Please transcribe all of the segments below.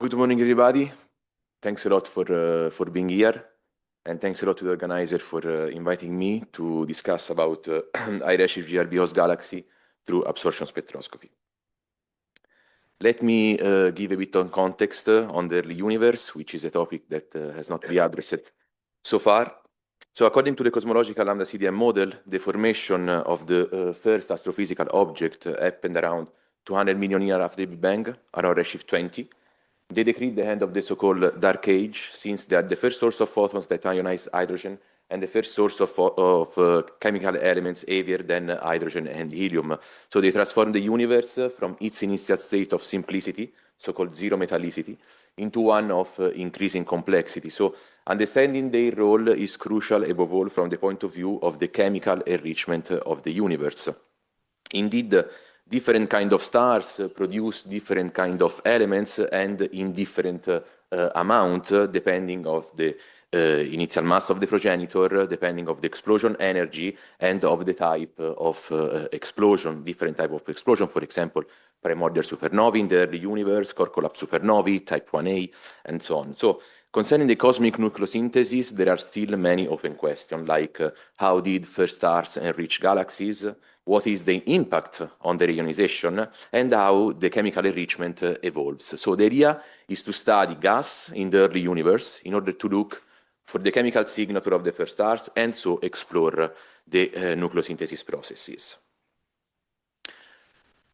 Good morning, everybody. Thanks a lot for being here, and thanks a lot to the organizer for inviting me to discuss about high-redshift GRB host galaxy through absorption spectroscopy. Let me give a bit of context on the early universe, which is a topic that has not been addressed so far. So according to the cosmological lambda CDM model, the formation of the first astrophysical object happened around 200 million years after the Big Bang, around redshift 20. They decreed the end of the so-called dark age, since they are the first source of photons that ionize hydrogen and the first source of chemical elements heavier than hydrogen and helium. So they transformed the universe from its initial state of simplicity, so-called zero metallicity, into one of increasing complexity. So understanding their role is crucial, above all, from the point of view of the chemical enrichment of the universe. Indeed, different kind of stars produce different kind of elements and in different amount, depending of the initial mass of the progenitor, depending of the explosion energy and of the type of explosion, different type of explosion, for example, primordial supernovae in the early universe, core collapse supernovae, type 1a, and so on. So concerning the cosmic nucleosynthesis, there are still many open questions, like how did first stars enrich galaxies, what is the impact on the reionization, and how the chemical enrichment evolves. So the idea is to study gas in the early universe in order to look for the chemical signature of the first stars and so explore the nucleosynthesis processes.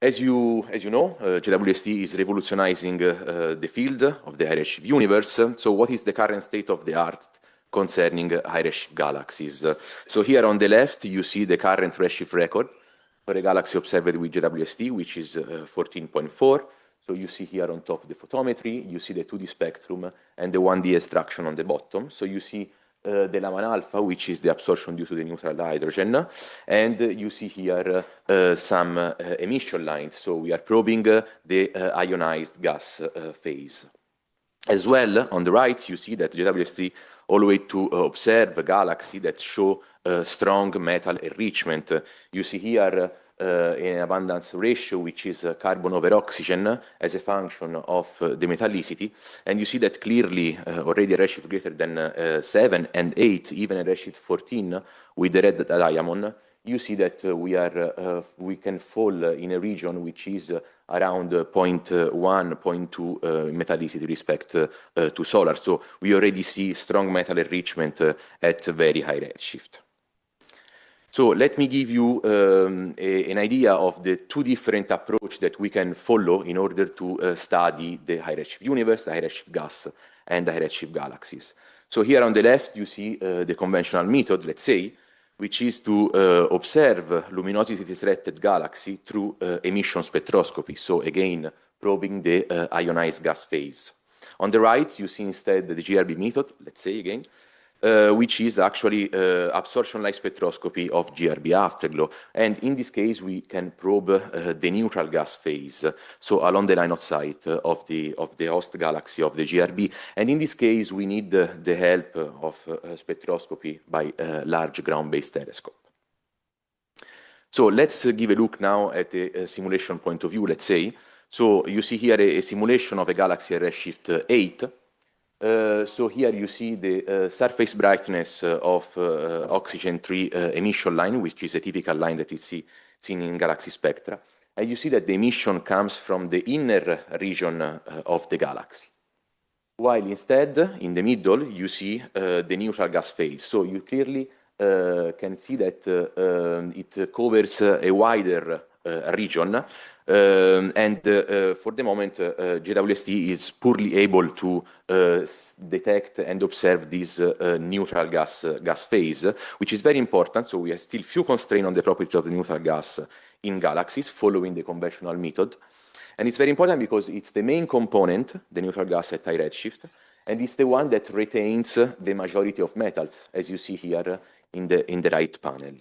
As you know, JWST is revolutionizing the field of the high-redshift universe. So what is the current state of the art concerning high-redshift galaxies? So here on the left, you see the current redshift record for a galaxy observed with JWST, which is 14.4. So you see here on top the photometry, you see the 2D spectrum and the 1D extraction on the bottom. So you see the Laman alpha, which is the absorption due to the neutral hydrogen, and you see here some emission lines. So we are probing the ionized gas phase. As well, on the right, you see that JWST always to observe a galaxy that show strong metal enrichment. You see here an abundance ratio, which is carbon over oxygen as a function of the metallicity. And you see that clearly already a redshift greater than 7 and 8, even a redshift 14 with the red diamond, you see that we can fall in a region which is around 0.1, 0.2 metallicity respect to solar. So we already see strong metal enrichment at very high redshift. So let me give you an idea of the two different approaches that we can follow in order to study the high redshift universe, the high redshift gas, and the high redshift galaxies. So here on the left, you see the conventional method, let's say, which is to observe luminosity restricted galaxy through emission spectroscopy. So again, probing the ionized gas phase. On the right, you see instead the GRB method, let's say again, which is actually absorption light spectroscopy of GRB afterglow. And in this case, we can probe the neutral gas phase, so along the line of sight of the host galaxy of the GRB. And in this case, we need the help of spectroscopy by a large ground-based telescope. So let's give a look now at a simulation point of view, let's say. So you see here a simulation of a galaxy at redshift 8. So here you see the surface brightness of oxygen 3 emission line, which is a typical line that is seen in galaxy spectra. And you see that the emission comes from the inner region of the galaxy. While instead, in the middle, you see the neutral gas phase. So you clearly can see that it covers a wider region. And for the moment, JWST is poorly able to detect and observe this neutral gas phase, which is very important. So we have still few constraints on the properties of the neutral gas in galaxies following the conventional method. And it's very important because it's the main component, the neutral gas at high redshift, and it's the one that retains the majority of metals, as you see here in the right panel.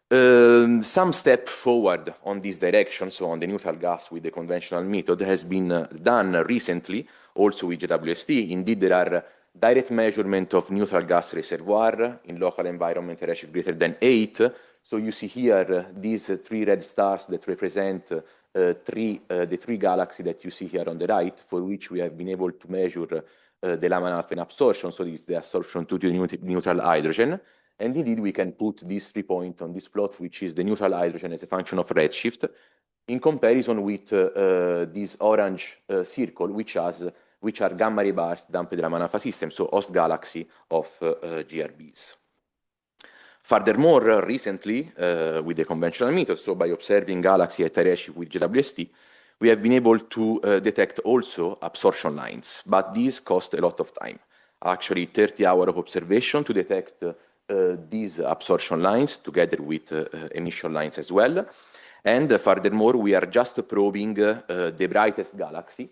Some step forward on this direction, so on the neutral gas with the conventional method, has been done recently, also with JWST. Indeed, there are direct measurement of neutral gas reservoir in local environment redshift greater than 8 So you see here these three red stars that represent the three galaxies that you see here on the right, for which we have been able to measure the Raman alpha absorption, so this is the absorption to the neutral hydrogen. And indeed, we can put these 3 points on this plot, which is the neutral hydrogen as a function of redshift, in comparison with this orange circle, which are gamma ray bars dumped in the Raman alpha system, so host galaxy of GRBs. Furthermore, recently, with the conventional method, so by observing galaxy at high redshift with JWST, we have been able to detect also absorption lines, but these cost a lot of time. Actually, 30 hours of observation to detect these absorption lines, together with emission lines as well. And furthermore, we are just probing the brightest galaxy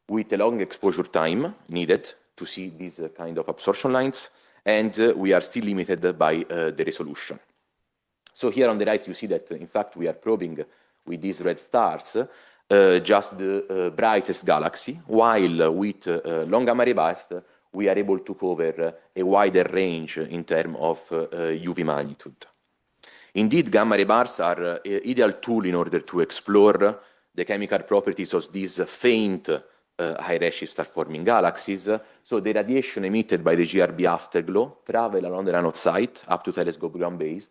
with a long exposure time needed to see these kind of absorption lines, and we are still limited by the resolution. So here on the right, you see that, in fact, we are probing with these red stars just the brightest galaxy, while with long gamma ray burst, we are able to cover a wider range in terms of UV magnitude. Indeed, gamma ray bursts are an ideal tool in order to explore the chemical properties of these faint high redshift star-forming galaxies. So the radiation emitted by the GRB afterglow travel along the Raynaud site up to telescope ground-based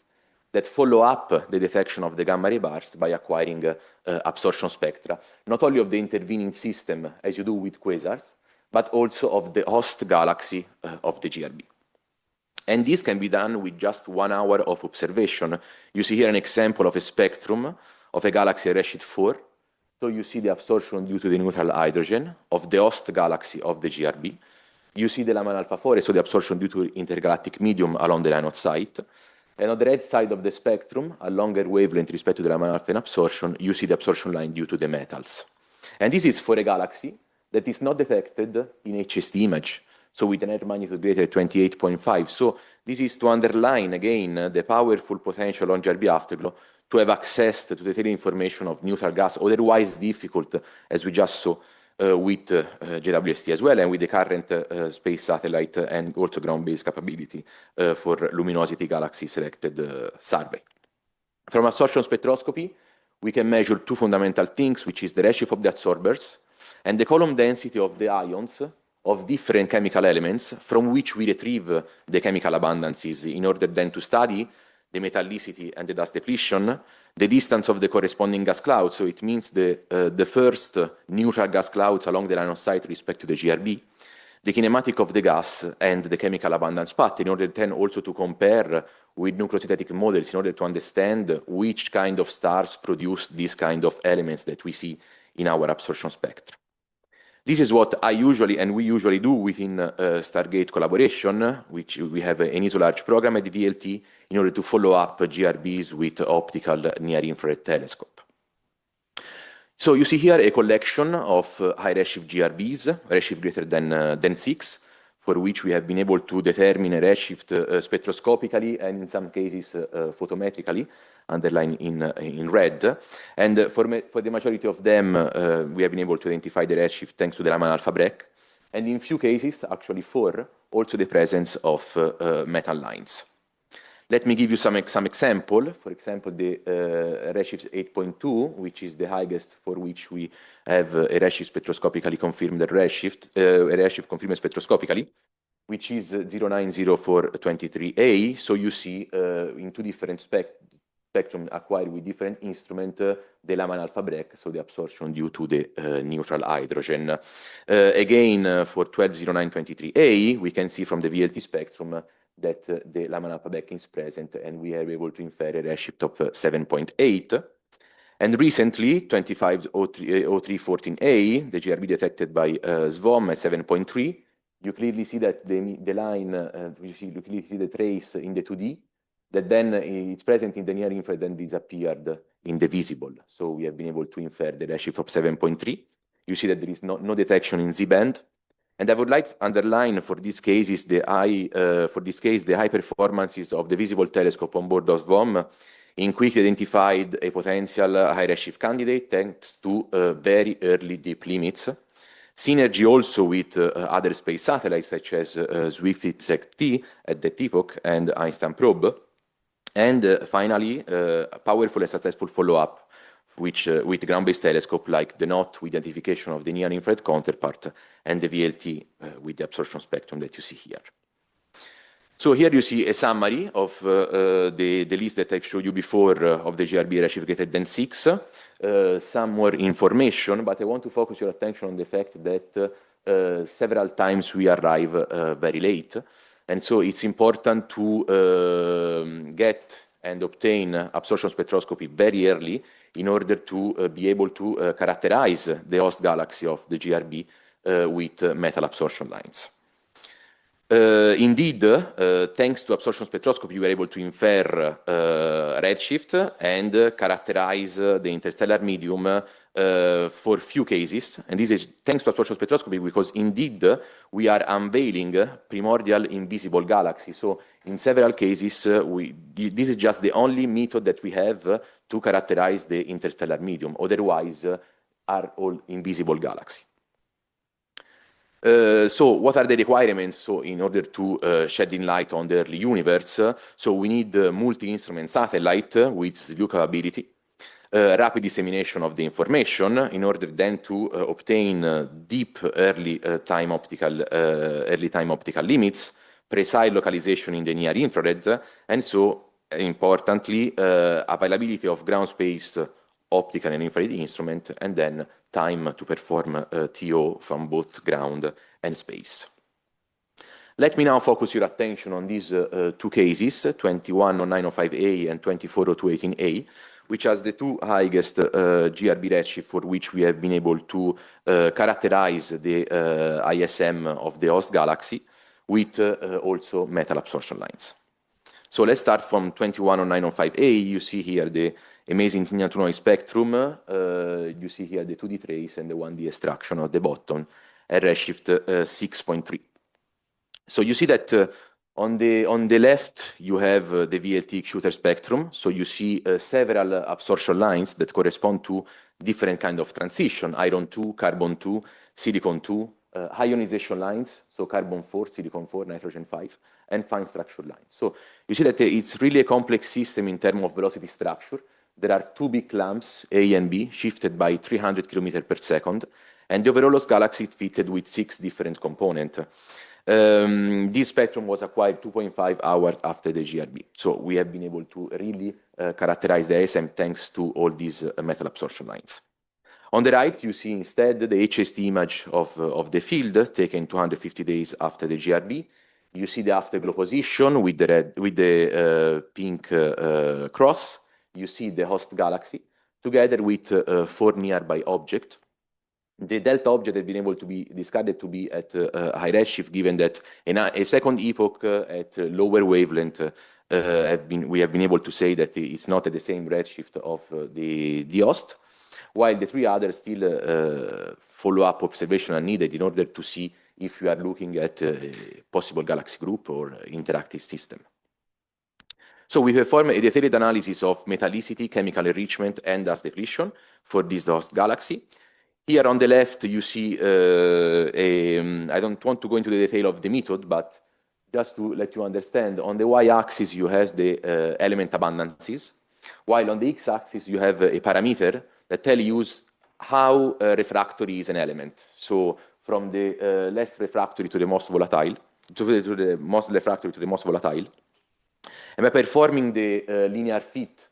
that follow up the detection of the gamma ray burst by acquiring absorption spectra, not only of the intervening system, as you do with quasars, but also of the host galaxy of the GRB. And this can be done with just 1 hour of observation. You see here an example of a spectrum of a galaxy redshift 4. So you see the absorption due to the neutral hydrogen of the host galaxy of the GRB. You see the Raman alpha 4, so the absorption due to intergalactic medium along the Raynaud site. And on the red side of the spectrum, a longer wavelength respect to the Raman alpha absorption, you see the absorption line due to the metals. And this is for a galaxy that is not detected in HST image, so with an error magnitude greater than 28.5. So this is to underline, again, the powerful potential on GRB afterglow to have access to the information of neutral gas, otherwise difficult, as we just saw with JWST as well, and with the current space satellite and also ground-based capability for luminosity galaxy selected survey. From absorption spectroscopy, we can measure two fundamental things, which is the redshift of the absorbers and the column density of the ions of different chemical elements from which we retrieve the chemical abundances in order then to study the metallicity and the dust depletion, the distance of the corresponding gas clouds, so it means the first neutral gas clouds along the line of sight respect to the GRB, the kinematic of the gas and the chemical abundance path, in order then also to compare with nucleosynthetic models in order to understand which kind of stars produce these kind of elements that we see in our absorption spectra. This is what I usually, and we usually do within Stargate collaboration, which we have an ESO large program at the VLT in order to follow up GRBs with optical near-infrared telescope. So you see here a collection of high redshift GRBs, redshift greater than 6, for which we have been able to determine a redshift spectroscopically and in some cases photometrically, underlined in red. And for the majority of them, we have been able to identify the redshift thanks to the Raman alpha break. And in few cases, actually 4, also the presence of metal lines. Let me give you some example. For example, the redshift 8.2, which is the highest for which we have a redshift spectroscopically confirmed redshift, a redshift confirmed spectroscopically, which is 090423A. So you see in two different spectrum acquired with different instrument, the Raman alpha break, so the absorption due to the neutral hydrogen. Again, for 120923A, we can see from the VLT spectrum that the Raman alpha break is present, and we are able to infer a redshift of 7.8. And recently, 250314A, the GRB detected by SVOM at 7.3, you clearly see that the line, you clearly see the trace in the 2D, that then it's present in the near infrared and disappeared in the visible. So we have been able to infer the redshift of 7.3. You see that there is no detection in Z-band. And I would like to underline for this case the high performances of the visible telescope on board of SVOM in quickly identified a potential high redshift candidate thanks to very early deep limits. Synergy also with other space satellites such as JWST at that epoch and Einstein Probe. And finally, a powerful and successful follow-up with ground-based telescope like the NOT with identification of the near-infrared counterpart and the VLT with the absorption spectrum that you see here. So here you see a summary of the list that I've showed you before of the GRB redshift greater than 6. Some more information, but I want to focus your attention on the fact that several times we arrive very late. And so it's important to get and obtain absorption spectroscopy very early in order to be able to characterize the host galaxy of the GRB with metal absorption lines. Indeed, thanks to absorption spectroscopy, we were able to infer redshift and characterize the interstellar medium for few cases. And this is thanks to absorption spectroscopy because indeed we are unveiling primordial invisible galaxies. So in several cases, this is just the only method that we have to characterize the interstellar medium. Otherwise, are all invisible galaxies. So what are the requirements in order to shedding light on the early universe? So we need multi-instrument satellite with view capability, rapid dissemination of the information in order then to obtain deep early time optical limits, precise localization in the near infrared, and so importantly availability of ground space optical and infrared instrument, and then time to perform TO from both ground and space. Let me now focus your attention on these two cases, 210905A and 240218A, which are the two highest GRB redshift for which we have been able to characterize the ISM of the host galaxy with also metal absorption lines. So let's start from 210905A. You see here the amazing tinian spectrum. You see here the 2D trace and the 1D extraction at the bottom at redshift 6.3. So you see that on the left you have the VLT shooter spectrum. So you see several absorption lines that correspond to different kind of transition: iron 2, carbon 2, silicon 2, ionization lines, so carbon 4, silicon 4, nitrogen 5, and fine structure lines. So you see that it's really a complex system in terms of velocity structure. There are two big clamps, A and B, shifted by 300 km per second, and the overall host galaxy is fitted with 6 different components. This spectrum was acquired 2.5 hours after the GRB. So we have been able to really characterize the ISM thanks to all these metal absorption lines. On the right, you see instead the HST image of the field taken 250 days after the GRB. You see the afterglow position with the pink cross. You see the host galaxy together with 4 nearby objects. The delta object has been able to be discarded to be at high redshift, given that a second epoch at lower wavelength we have been able to say that it's not at the same redshift of the host, while the 3 others still follow-up observation are needed in order to see if you are looking at a possible galaxy group or interactive system. So we perform a detailed analysis of metallicity, chemical enrichment, and dust depletion for this host galaxy. Here on the left, you see, I don't want to go into the detail of the method, but just to let you understand, on the y-axis, you have the element abundances, while on the x-axis, you have a parameter that tells you how refractory is an element. So from the less refractory to the most volatile, to the most refractory to the most volatile. And by performing the linear fit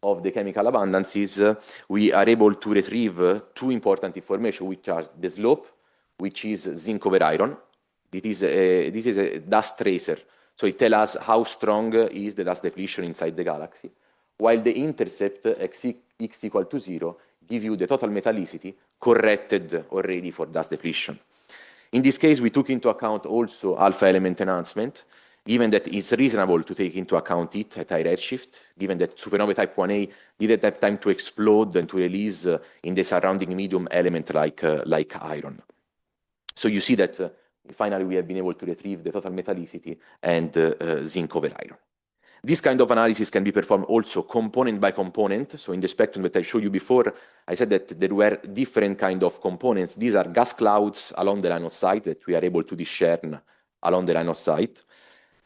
of the chemical abundances, we are able to retrieve 2 important information, which are the slope, which is zinc over iron. This is a dust tracer, so it tells us how strong is the dust depletion inside the galaxy, while the intercept, x equal to 0, give you the total metallicity corrected already for dust depletion. In this case, we took into account also alpha element enhancement, given that it's reasonable to take into account it at high redshift, given that supernova type 1a didn't have time to explode and to release in the surrounding medium element like iron. So you see that finally we have been able to retrieve the total metallicity and zinc over iron. This kind of analysis can be performed also component by component. So in the spectrum that I showed you before, I said that there were different kind of components. These are gas clouds along the line of sight that we are able to discern along the line of sight.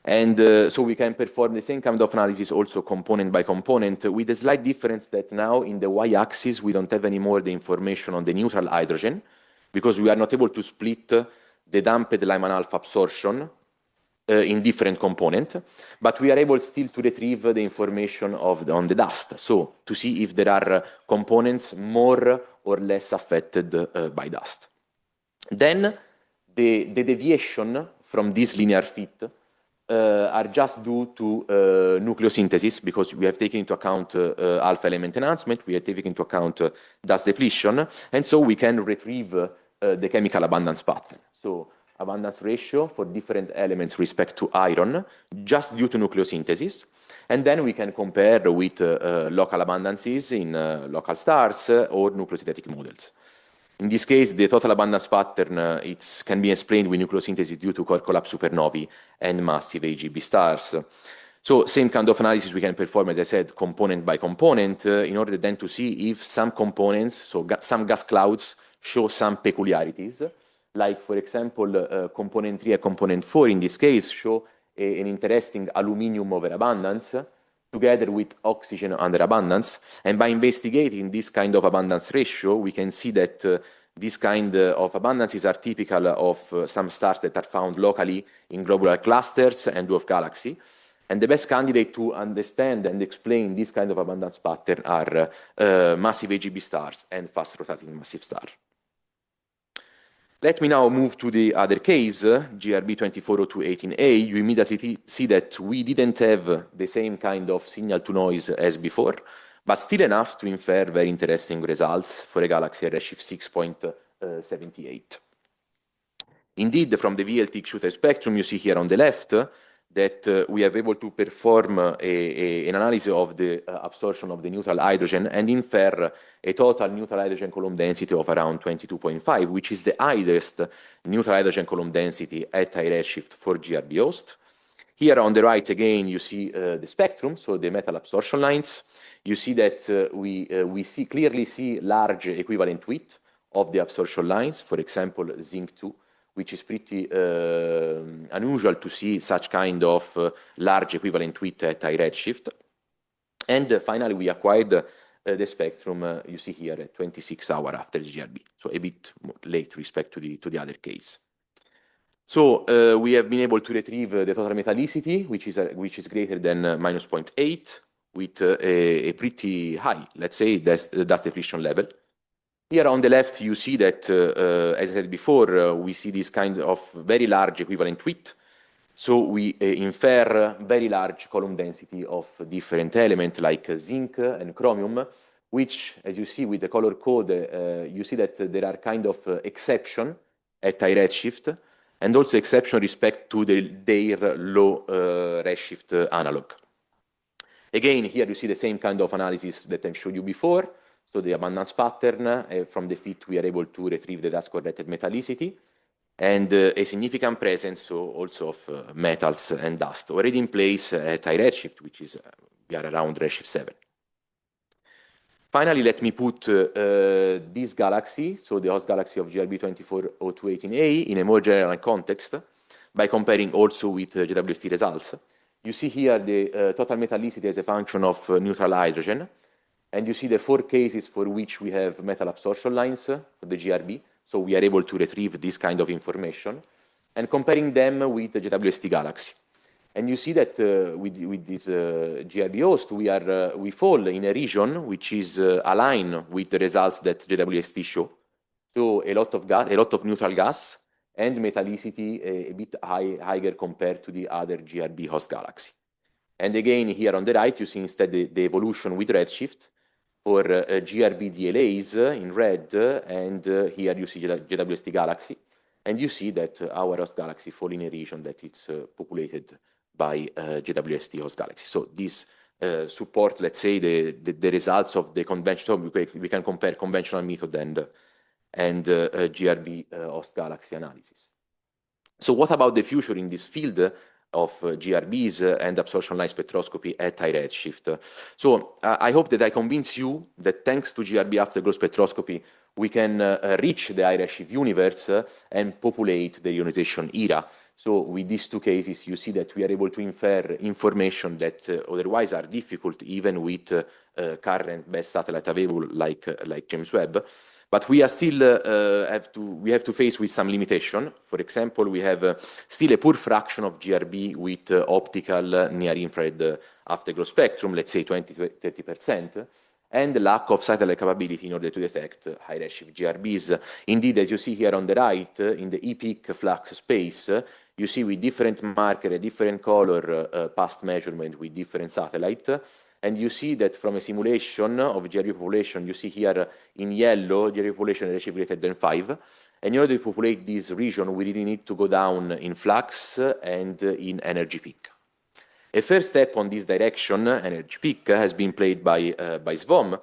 And so we can perform the same kind of analysis also component by component, with a slight difference that now in the y-axis we don't have anymore the information on the neutral hydrogen, because we are not able to split the damped Lyman alpha absorption in different components, but we are able still to retrieve the information on the dust, so to see if there are components more or less affected by dust. Then the deviation from this linear fit are just due to nucleosynthesis, because we have taken into account alpha element enhancement, we have taken into account dust depletion, and so we can retrieve the chemical abundance pattern. So abundance ratio for different elements respect to iron, just due to nucleosynthesis, and then we can compare with local abundances in local stars or nucleosynthetic models. In this case, the total abundance pattern can be explained with nucleosynthesis due to core collapse supernovae and massive AGB stars. So same kind of analysis we can perform, as I said, component by component, in order then to see if some components, so some gas clouds, show some peculiarities, like, for example, component 3 and component 4 in this case show an interesting aluminium overabundance together with oxygen underabundance. And by investigating this kind of abundance ratio, we can see that this kind of abundances are typical of some stars that are found locally in globular clusters and dwarf galaxy. And the best candidate to understand and explain this kind of abundance pattern are massive AGB stars and fast rotating massive stars. Let me now move to the other case, GRB 240218A. You immediately see that we didn't have the same kind of signal to noise as before, but still enough to infer very interesting results for a galaxy at redshift 6.78. Indeed, from the VLT shooter spectrum, you see here on the left that we are able to perform an analysis of the absorption of the neutral hydrogen and infer a total neutral hydrogen column density of around 22.5, which is the highest neutral hydrogen column density at high redshift for GRB host. Here on the right, again, you see the spectrum, so the metal absorption lines. You see that we clearly see large equivalent width of the absorption lines, for example, zinc 2, which is pretty unusual to see such kind of large equivalent width at high redshift. And finally, we acquired the spectrum you see here at 26 hours after the GRB, so a bit late respect to the other case. So we have been able to retrieve the total metallicity, which is greater than -0.8, with a pretty high, let's say, dust depletion level. Here on the left, you see that, as I said before, we see this kind of very large equivalent width. So we infer very large column density of different elements like zinc and chromium, which, as you see with the color code, you see that there are kind of exception at high redshift, and also exception respect to their low redshift analog. Again, here you see the same kind of analysis that I showed you before. So the abundance pattern, from the fit we are able to retrieve the dust-corrected metallicity, and a significant presence also of metals and dust already in place at high redshift, which is we are around redshift 7. Finally, let me put this galaxy, so the host galaxy of GRB 240218A, in a more general context by comparing also with JWST results. You see here the total metallicity as a function of neutral hydrogen. And you see the 4 cases for which we have metal absorption lines for the GRB. So we are able to retrieve this kind of information and comparing them with the JWST galaxy. And you see that with this GRB host, we fall in a region which is aligned with the results that JWST show. So a lot of gas, a lot of neutral gas, and metallicity a bit higher compared to the other GRB host galaxy. And again, here on the right, you see instead the evolution with redshift for GRB DLAs in red, and here you see JWST galaxy, and you see that our host galaxy fall in a region that it's populated by JWST host galaxy. So this support, let's say, the results of the conventional, we can compare conventional method and GRB host galaxy analysis. So what about the future in this field of GRBs and absorption line spectroscopy at high redshift? So I hope that I convince you that thanks to GRB afterglow spectroscopy, we can reach the high redshift universe and populate the ionization era. So with these two cases, you see that we are able to infer information that otherwise are difficult even with current best satellite available like James Webb. But we are still have to face with some limitation. For example, we have still a poor fraction of GRB with optical near-infrared afterglow spectrum, let's say 20–30%, and the lack of satellite capability in order to detect high redshift GRBs. Indeed, as you see here on the right, in the e-peak flux space, you see with different marker, a different color, past measurement with different satellite. And you see that from a simulation of GRB population, you see here in yellow, GRB population redshift greater than 5. And in order to populate this region, we really need to go down in flux and in energy peak. A first step on this direction, energy peak, has been played by SVOM,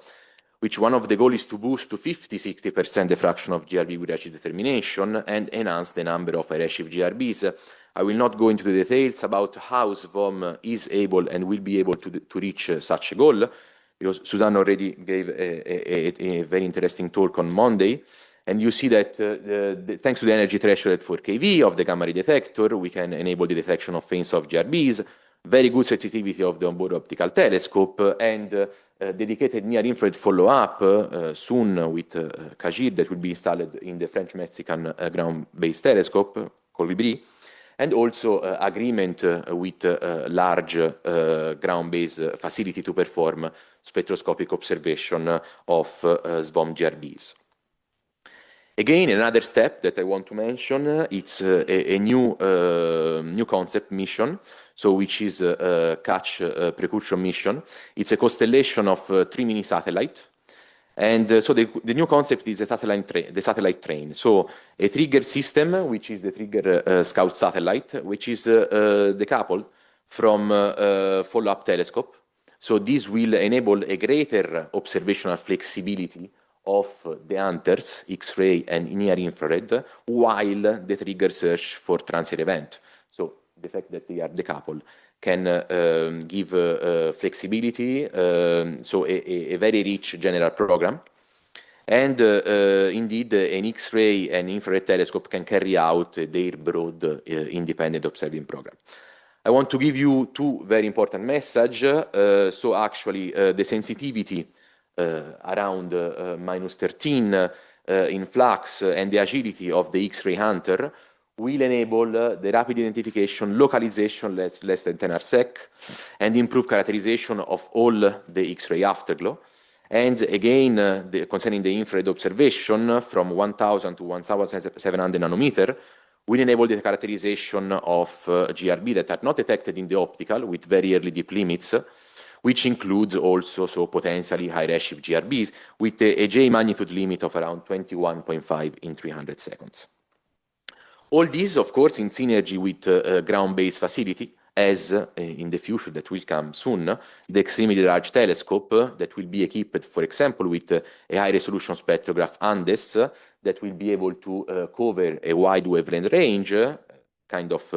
which one of the goals is to boost to 50–60% the fraction of GRB with redshift determination and enhance the number of redshift GRBs. I will not go into the details about how SVOM is able and will be able to reach such a goal, because Suzanne already gave a very interesting talk on Monday. And you see that thanks to the energy threshold at 4 kV of the gamma ray detector, we can enable the detection of faint soft GRBs, very good sensitivity of the onboard optical telescope, and dedicated near-infrared follow-up soon with CAGIR that will be installed in the French-Mexican ground-based telescope, COLIBRÍ, and also agreement with large ground-based facility to perform spectroscopic observation of SVOM GRBs. Again, another step that I want to mention, it's a new concept mission, so which is Catch Precursion mission. It's a constellation of 3 mini satellites. And so the new concept is the satellite train. So a trigger system, which is the trigger scout satellite, which is decoupled from follow-up telescope. So this will enable a greater observational flexibility of the hunters, X-ray and near-infrared, while the trigger search for transient event. So the fact that they are decoupled can give flexibility, so a very rich general program. And indeed, an X-ray and infrared telescope can carry out their broad independent observing program. I want to give you 2 very important messages. So actually, the sensitivity around -13 in flux and the agility of the X-ray hunter will enable the rapid identification, localization less than 10 rsec, and improve characterization of all the X-ray afterglow. And again, concerning the infrared observation from 1000 to 1700 nanometer, will enable the characterization of GRB that are not detected in the optical with very early deep limits, which includes also potentially high redshift GRBs with a J magnitude limit of around 21.5 in 300 seconds. All this, of course, in synergy with ground-based facility, as in the future that will come soon, the extremely large telescope that will be equipped, for example, with a high-resolution spectrograph Andes that will be able to cover a wide wavelength range, kind of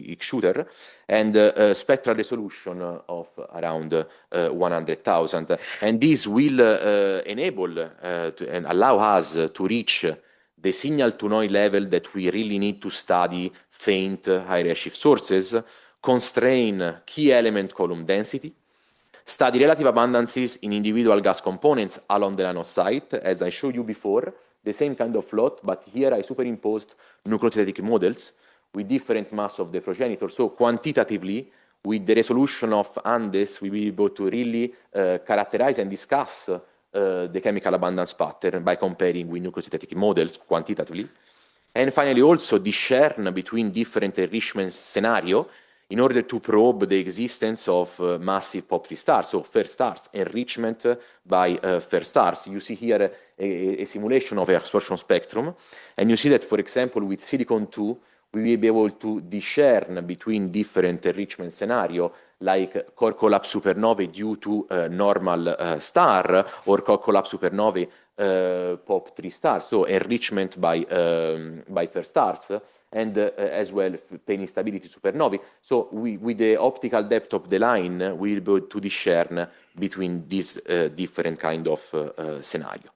X-shooter, and spectral resolution of around 100,000. And this will enable and allow us to reach the signal-to-noise level that we really need to study faint high-redshift sources, constrain key element column density, study relative abundances in individual gas components along the nanosite, as I showed you before, the same kind of plot, but here I superimposed nucleosynthetic models with different mass of the progenitor. So quantitatively, with the resolution of Andes, we will be able to really characterize and discuss the chemical abundance pattern by comparing with nucleosynthetic models quantitatively. And finally, also discern between different enrichment scenarios in order to probe the existence of massive pop-3 stars, so fair stars, enrichment by fair stars. You see here a simulation of a absorption spectrum, and you see that, for example, with silicon-2, we will be able to discern between different enrichment scenarios, like core collapse supernovae due to normal star, or core collapse supernovae pop-3 stars, so enrichment by fair stars, and as well plane instability supernovae. So with the optical depth of the line, we'll be able to discern between these different kind of scenario.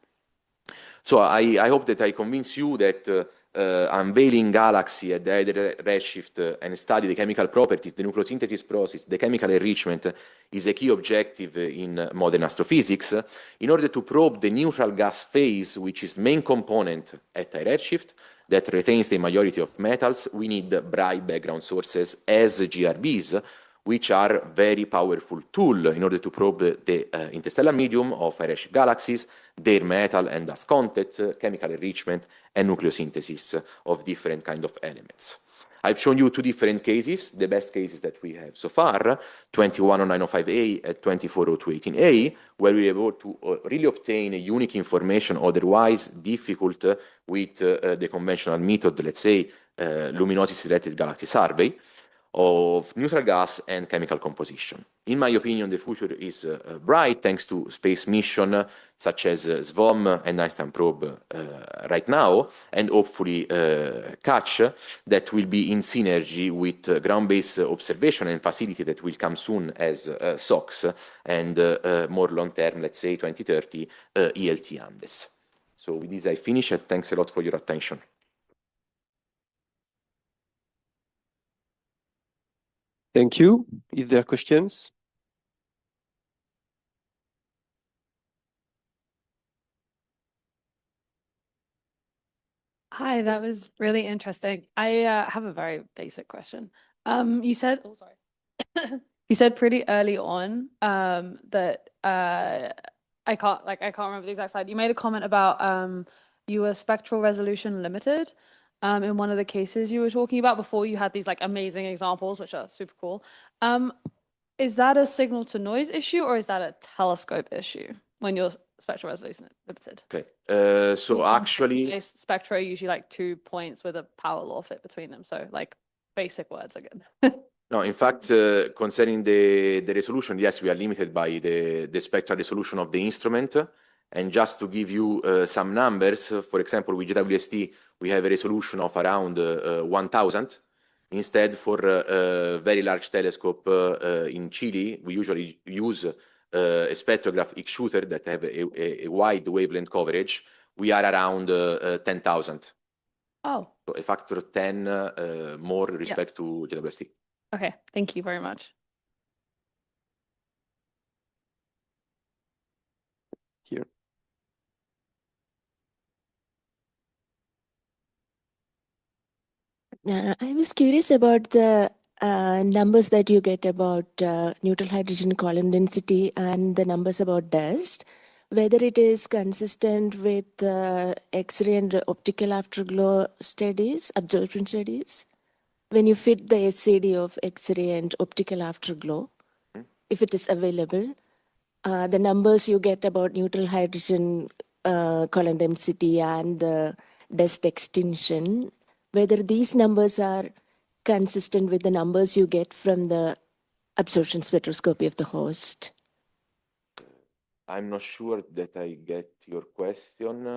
So I hope that I convince you that unveiling galaxy at the high redshift and study the chemical properties, the nucleosynthesis process, the chemical enrichment is a key objective in modern astrophysics. In order to probe the neutral gas phase, which is main component at high redshift, that retains the majority of metals, we need bright background sources as GRBs, which are very powerful tool in order to probe the interstellar medium of high-redshift galaxies, their metal and dust content, chemical enrichment, and nucleosynthesis of different kind of elements. I've shown you two different cases, the best cases that we have so far, 210905A and 240218A, where we were able to really obtain unique information otherwise difficult with the conventional method, let's say, luminosity-directed galaxy survey, of neutral gas and chemical composition. In my opinion, the future is bright thanks to space mission such as SVOM and Einstein Probe right now, and hopefully catch that will be in synergy with ground-based observation and facility that will come soon as SOX and more long-term, let's say 2030, ELT Andes. So with this I finish, and thanks a lot for your attention. Thank you. Is there questions? Hi, that was really interesting. I have a very basic question. You said, oh, sorry. You said pretty early on that I can't remember the exact slide. You made a comment about you were spectral resolution limited. In one of the cases you were talking about before, you had these like amazing examples, which are super cool. Is that a signal to noise issue or is that a telescope issue when your spectral resolution limited? Okay, so actually, spectra are usually like 2 points with a power law fit between them. So like basic words are good. No, in fact, concerning the resolution, yes, we are limited by the spectral resolution of the instrument. And just to give you some numbers, for example, with JWST, we have a resolution of around 1000. Instead, for a very large telescope in Chile, we usually use a spectrograph X-shooter that have a wide wavelength coverage. We are around 10,000. Oh. So a factor of 10 more respect to JWST. Okay, thank you very much. Here. I was curious about the numbers that you get about neutral hydrogen column density and the numbers about dust, whether it is consistent with X-ray and optical afterglow studies, absorption studies, when you fit the SCD of X-ray and optical afterglow, if it is available, the numbers you get about neutral hydrogen column density and the dust extinction, whether these numbers are consistent with the numbers you get from the absorption spectroscopy of the host. I'm not sure that I get your question.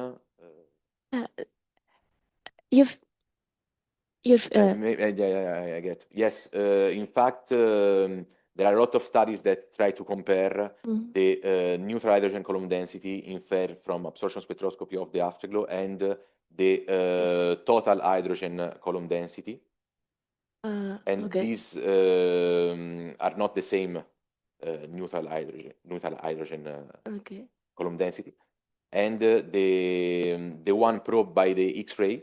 I get. Yes, in fact, there are a lot of studies that try to compare the neutral hydrogen column density inferred from absorption spectroscopy of the afterglow and the total hydrogen column density. And these are not the same neutral hydrogen column density. And the one probed by the X-ray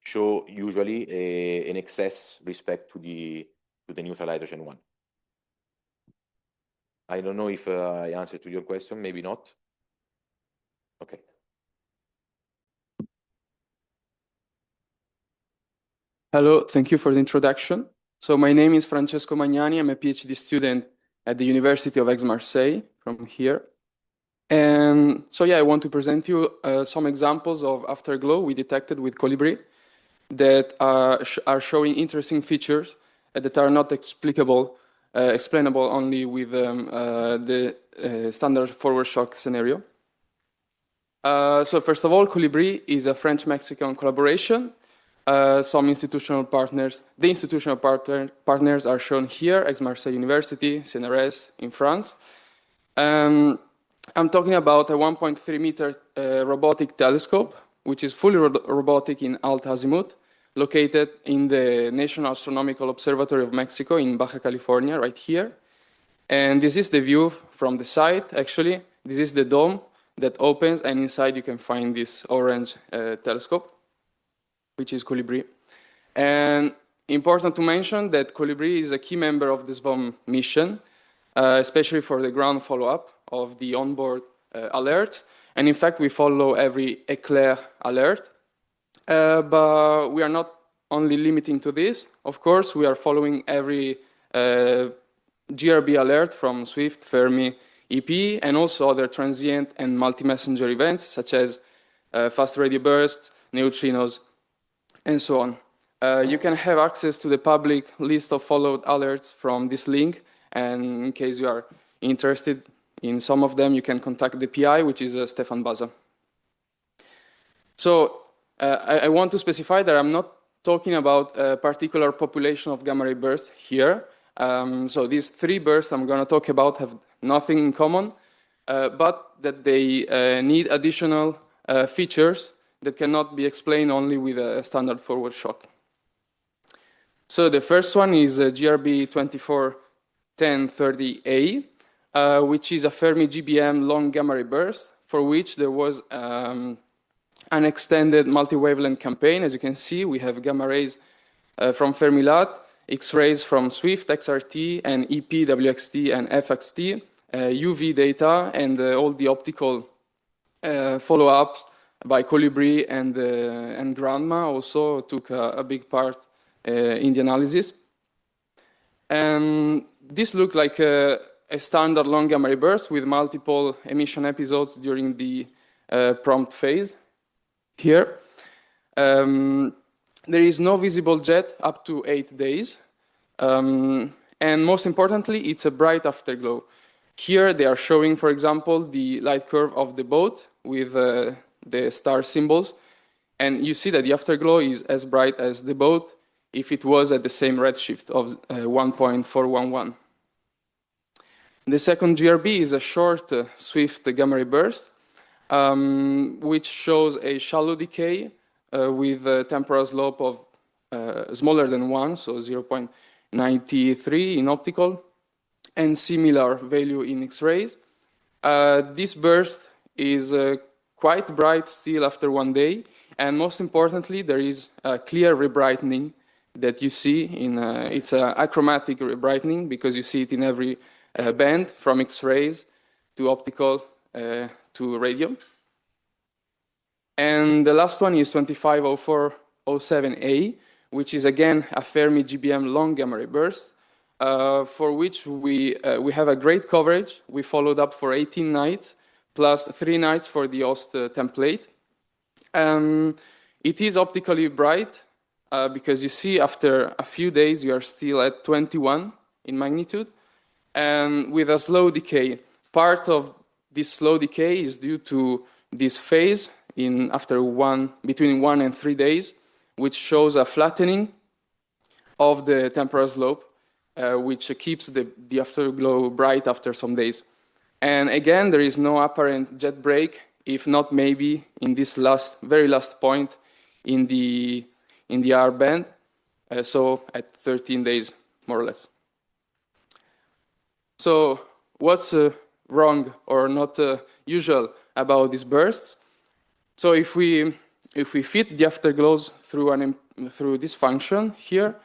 show usually an excess respect to the neutral hydrogen one. I don't know if I answered to your question, maybe not. Okay. Hello, thank you for the introduction. So my name is Francesco Magnani. I'm a PhD student at the University of Aix-Marseille from here. And so yeah, I want to present you some examples of afterglow we detected with COLIBRÍ that are showing interesting features that are not explainable only with the standard forward shock scenario. So first of all, COLIBRÍ is a French-Mexican collaboration. Some institutional partners, the institutional partners are shown here, Aix-Marseille University, CNRS in France. I'm talking about a 1.3 meter robotic telescope which is fully robotic in alt azimuth, located in the National Astronomical Observatory of Mexico in Baja California, right here. And this is the view from the side, actually. This is the dome that opens, and inside you can find this orange telescope, which is COLIBRÍ. And important to mention that COLIBRÍ is a key member of the SVOM mission, especially for the ground follow-up of the onboard alerts. And in fact, we follow every éclair alert. But we are not only limiting to this. Of course, we are following every GRB alert from Swift, Fermi, EP, and also other transient and multi-messenger events, such as fast radio bursts, neutrinos, and so on. You can have access to the public list of followed alerts from this link, and in case you are interested in some of them, you can contact the PI, which is Stefan Baza. So I want to specify that I'm not talking about a particular population of gamma ray bursts here. So these three bursts I'm going to talk about have nothing in common, but that they need additional features that cannot be explained only with a standard forward shock. So the first one is GRB 241030A, which is a Fermi GBM long gamma ray burst, for which there was an extended multi-wavelength campaign. As you can see, we have gamma rays from Fermi-LAT, X-rays from Swift, XRT, and EP, WXT, and FXT, UV data, and all the optical follow-ups by COLIBRÍ and GRANDMA also took a big part in the analysis. And this looked like a standard long gamma ray burst with multiple emission episodes during the prompt phase. Here, there is no visible jet up to 8 days. And most importantly, it's a bright afterglow. Here they are showing, for example, the light curve of the boat with the star symbols. And you see that the afterglow is as bright as the boat if it was at the same redshift of 1.411. The second GRB is a short Swift gamma ray burst, which shows a shallow decay with a temporal slope of smaller than 1, so 0.93 in optical, and similar value in X-rays. This burst is quite bright still after 1 day, and most importantly, there is a clear rebrightening that you see in, it's a achromatic rebrightening because you see it in every band from X-rays to optical to radio. And the last one is 250407A, which is again a Fermi GBM long gamma ray burst, for which we have a great coverage. We followed up for 18 nights, plus 3 nights for the host template. It is optically bright, because you see after a few days you are still at 21 in magnitude, and with a slow decay. Part of this slow decay is due to this phase between 1 and 3 days, which shows a flattening of the temporal slope, which keeps the afterglow bright after some days. And again, there is no apparent jet break, if not maybe in this very last point in the R band, so at 13 days, more or less. So what's wrong or not usual about these bursts? So if we fit the afterglows through this function here,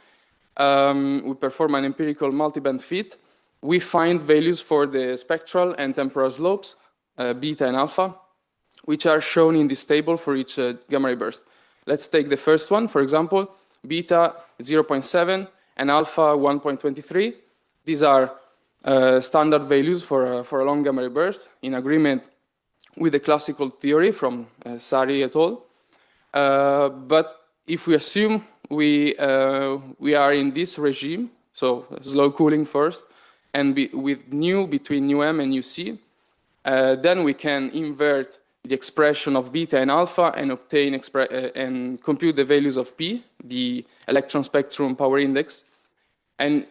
we perform an empirical multiband fit. We find values for the spectral and temporal slopes, beta and alpha, which are shown in this table for each gamma ray burst. Let's take the first one, for example, beta 0.7 and alpha 1.23. These are standard values for a long gamma ray burst in agreement with the classical theory from Sari et al. But if we assume we are in this regime, so slow cooling first, and with nu between nu m and nu c, then we can invert the expression of beta and alpha and obtain and compute the values of p, the electron spectrum power index. And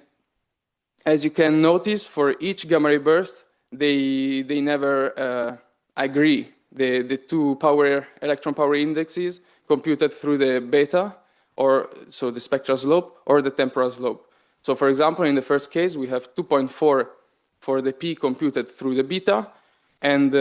as you can notice, for each gamma ray burst, they never agree. the two electron power indexes computed through the beta, or so the spectral slope, or the temporal slope. So for example, in the first case, we have 2.4 for the P computed through the beta. And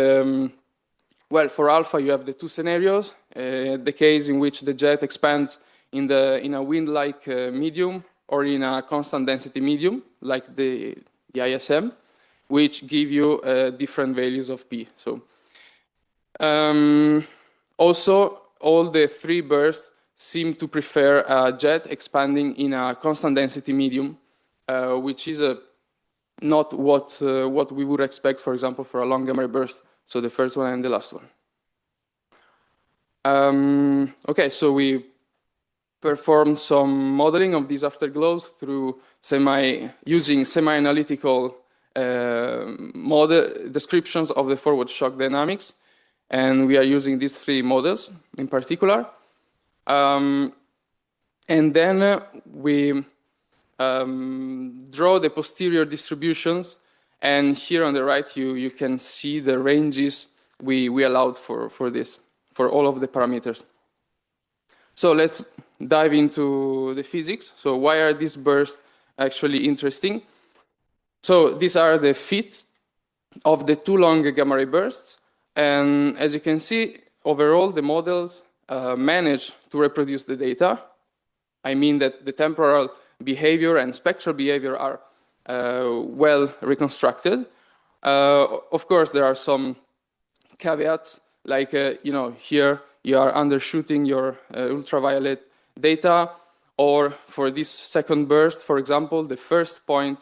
well, for alpha, you have the two scenarios. The case in which the jet expands in a wind-like medium or in a constant density medium, like the ISM, which give you different values of P. So also, all the three bursts seem to prefer a jet expanding in a constant density medium, which is not what we would expect, for example, for a long gamma burst. So the first one and the last one. Okay, so we performed some modeling of these afterglows through using semi-analytical model descriptions of the forward shock dynamics, and we are using these three models in particular. And then we draw the posterior distributions, and here on the right you can see the ranges we allowed for this, for all of the parameters. So let's dive into the physics. So why are these bursts actually interesting? So these are the fit of the two long gamma ray bursts, and as you can see, overall the models manage to reproduce the data. I mean that the temporal behavior and spectral behavior are well reconstructed. Of course, there are some caveats, like here you are undershooting your ultraviolet data, or for this second burst, for example, the first point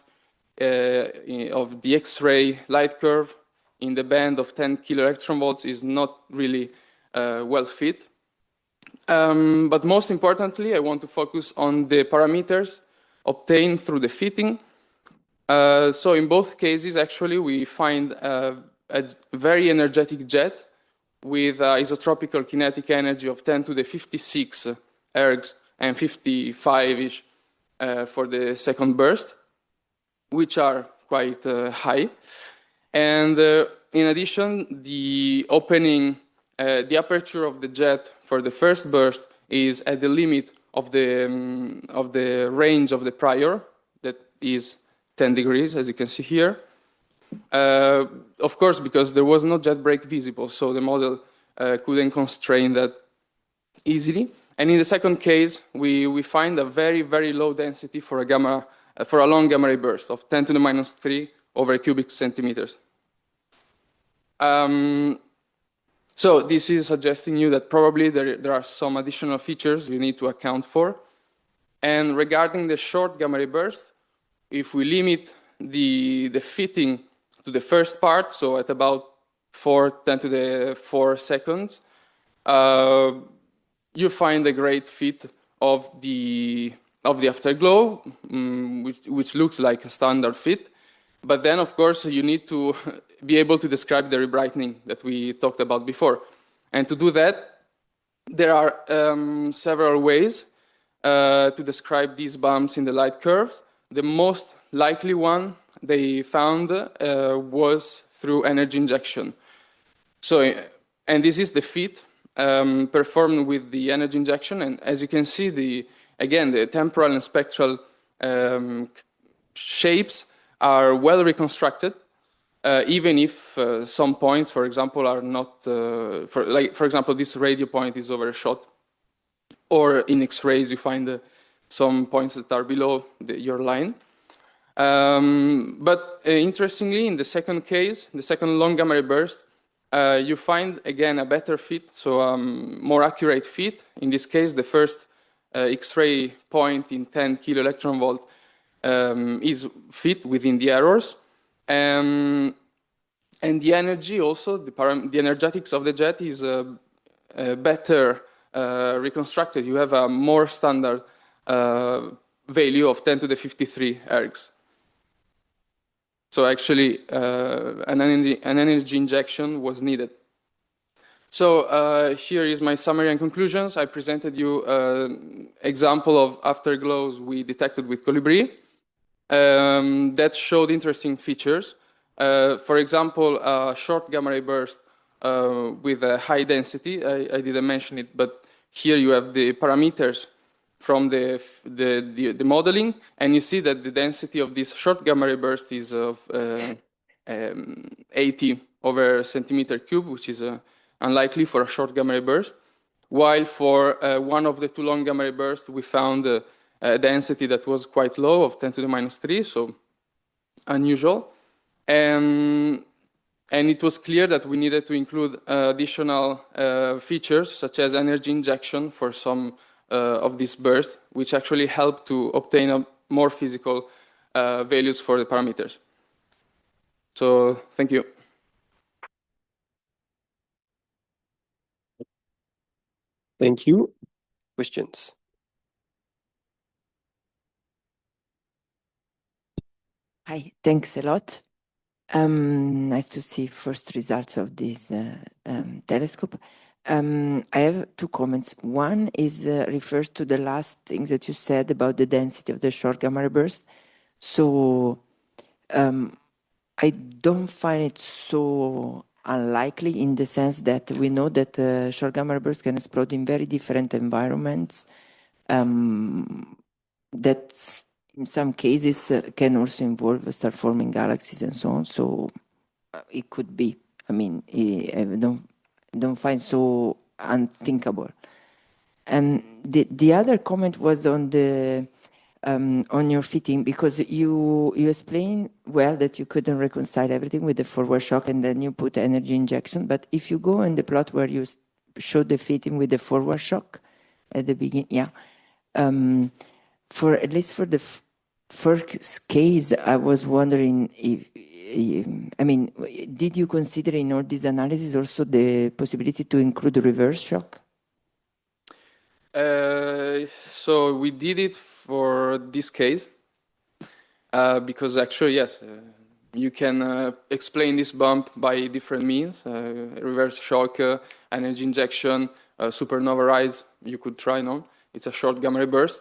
of the X-ray light curve in the band of 10 kilo-electron-volts is not really well fit. But most importantly, I want to focus on the parameters obtained through the fitting. So in both cases, actually, we find a very energetic jet with isotropical kinetic energy of 10 to the 56 ergs and 55-ish for the second burst, which are quite high. And in addition, the aperture of the jet for the first burst is at the limit of the range of the prior, that is 10 degrees, as you can see here. Of course, because there was no jet break visible, so the model couldn't constrain that easily. And in the second case, we find a very, very low density for a long gamma ray burst of 10 to the minus 3 over cubic centimeters. So this is suggesting you that probably there are some additional features you need to account for. And regarding the short gamma ray burst, if we limit the fitting to the first part, so at about 10 to the 4 seconds, you find a great fit of the afterglow, which looks like a standard fit. But then, of course, you need to be able to describe the rebrightening that we talked about before. And to do that, there are several ways to describe these bumps in the light curves. The most likely one they found was through energy injection. So, and this is the fit performed with the energy injection. And as you can see, again, the temporal and spectral shapes are well reconstructed, even if some points, for example, are not, for example, this radio point is overshot, or in X-rays you find some points that are below your line. But interestingly, in the second case, the second long gamma ray burst, you find again a better fit, so more accurate fit. In this case, the first X-ray point in 10 kilo-electron-volt is fit within the errors. And the energy also, the energetics of the jet is better reconstructed. You have a more standard value of 10 to the 53 ergs. So actually, an energy injection was needed. So here is my summary and conclusions. I presented you an example of afterglows we detected with COLIBRÍ that showed interesting features. For example, a short gamma ray burst with a high density. I didn't mention it, but here you have the parameters from the modeling, and you see that the density of this short gamma ray burst is of 80 over centimeter cube, which is unlikely for a short gamma ray burst. While for one of the two long gamma ray bursts, we found a density that was quite low of 10 to the minus 3, so unusual. And it was clear that we needed to include additional features, such as energy injection for some of these bursts, which actually help to obtain a more physical values for the parameters. So, thank you. Thank you. Questions? Hi, thanks a lot. Nice to see first results of this telescope. I have two comments. One is refers to the last things that you said about the density of the short gamma ray burst. So I don't find it so unlikely in the sense that we know that short gamma ray bursts can explode in very different environments. That's in some cases can also involve star-forming galaxies and so on. So it could be. I mean, I don't find so unthinkable. And the other comment was on the on your fitting, because you explained well that you couldn't reconcile everything with the forward shock, and then you put energy injection. But if you go in the plot where you show the fitting with the forward shock at the beginning, yeah. For at least for the first case, I was wondering if, I mean, did you consider in all these analyses also the possibility to include reverse shock? So we did it for this case because actually, yes, you can explain this bump by different means: reverse shock, energy injection, supernova rise. You could try, no? It's a short gamma ray burst.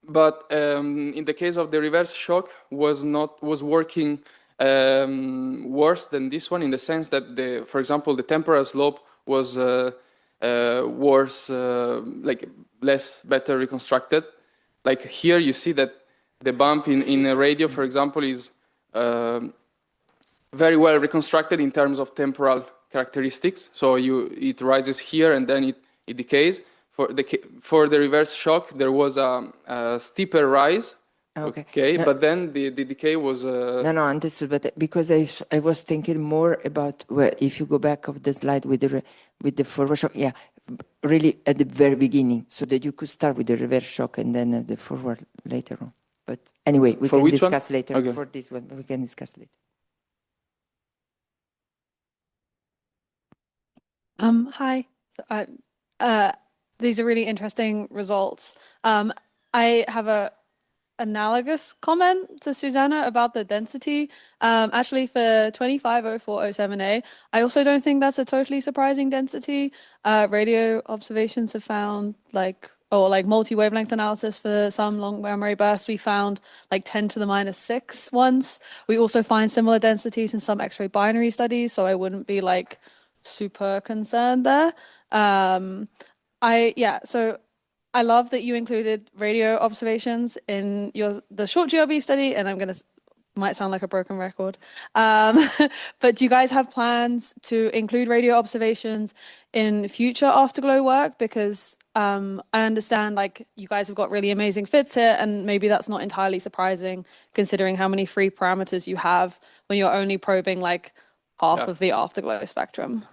But in the case of the reverse shock, was working worse than this one in the sense that for example, the temporal slope was worse, like better reconstructed. Like here, you see that the bump in a radio, for example, is very well reconstructed in terms of temporal characteristics. So it rises here and then it decays. For the reverse shock, there was a steeper rise. Okay, no, but then the decay was... No, understood. But because I was thinking more about if you go back of the slide with the forward shock, yeah, really at the very beginning, so that you could start with the reverse shock and then the forward later on. But anyway, we can discuss later. Okay. For this one, we can discuss later. Hi. These are really interesting results. I have a analogous comment to Susanna about the density. Actually, for 250407A, I also don't think that's a totally surprising density. Radio observations have found like multi-wavelength analysis for some long gamma ray bursts, we found like 10 to the minus 6 once. We also find similar densities in some X-ray binary studies, so I wouldn't be like super concerned there. So I love that you included radio observations in the short GRB study, and might sound like a broken record. But do you guys have plans to include radio observations in future afterglow work? Because I understand like you guys have got really amazing fits here, and maybe that's not entirely surprising considering how many free parameters you have when you're only probing like half of the afterglow spectrum.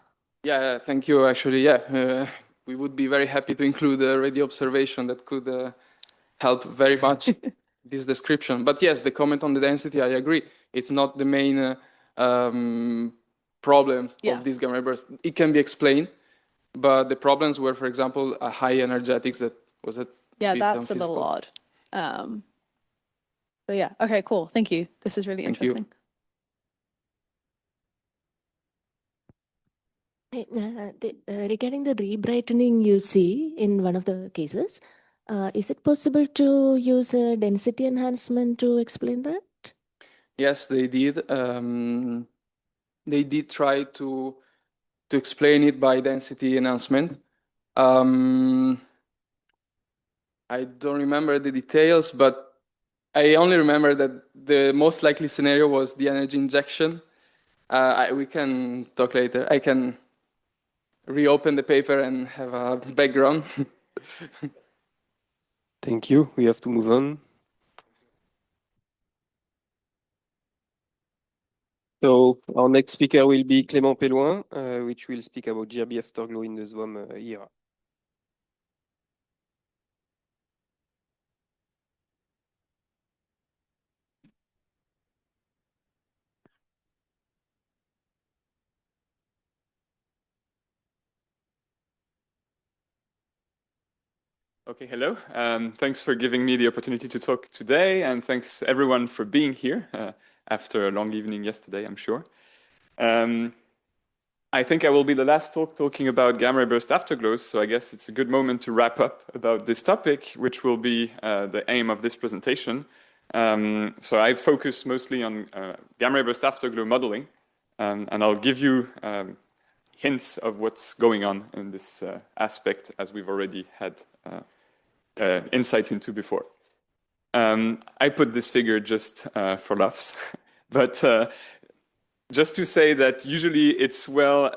Yeah, thank you. Actually, we would be very happy to include a radio observation that could help very much this description. But yes, the comment on the density, I agree. It's not the main problems of these gamma ray bursts. It can be explained, but the problems were, for example, a high energetics that was a bit that's a little odd. But yeah, okay, cool. Thank you. This is really interesting. Regarding the rebrightening you see in one of the cases, is it possible to use a density enhancement to explain that? Yes, they did. they did try to explain it by density enhancement. I don't remember the details, but I only remember that the most likely scenario was the energy injection. We can talk later. I can reopen the paper and have a background. Thank you. We have to move on. So our next speaker will be Clément Pellouin, which will speak about GRB afterglow in the SVOM era. Okay, hello. Thanks for giving me the opportunity to talk today, and thanks everyone for being here after a long evening yesterday, I'm sure. I think I will be the last talking about gamma burst afterglows, so I guess it's a good moment to wrap up about this topic, which will be the aim of this presentation. So I focus mostly on gamma burst afterglow modeling, and I'll give you hints of what's going on in this aspect, as we've already had insights into before. I put this figure just for laughs, but just to say that usually it's well,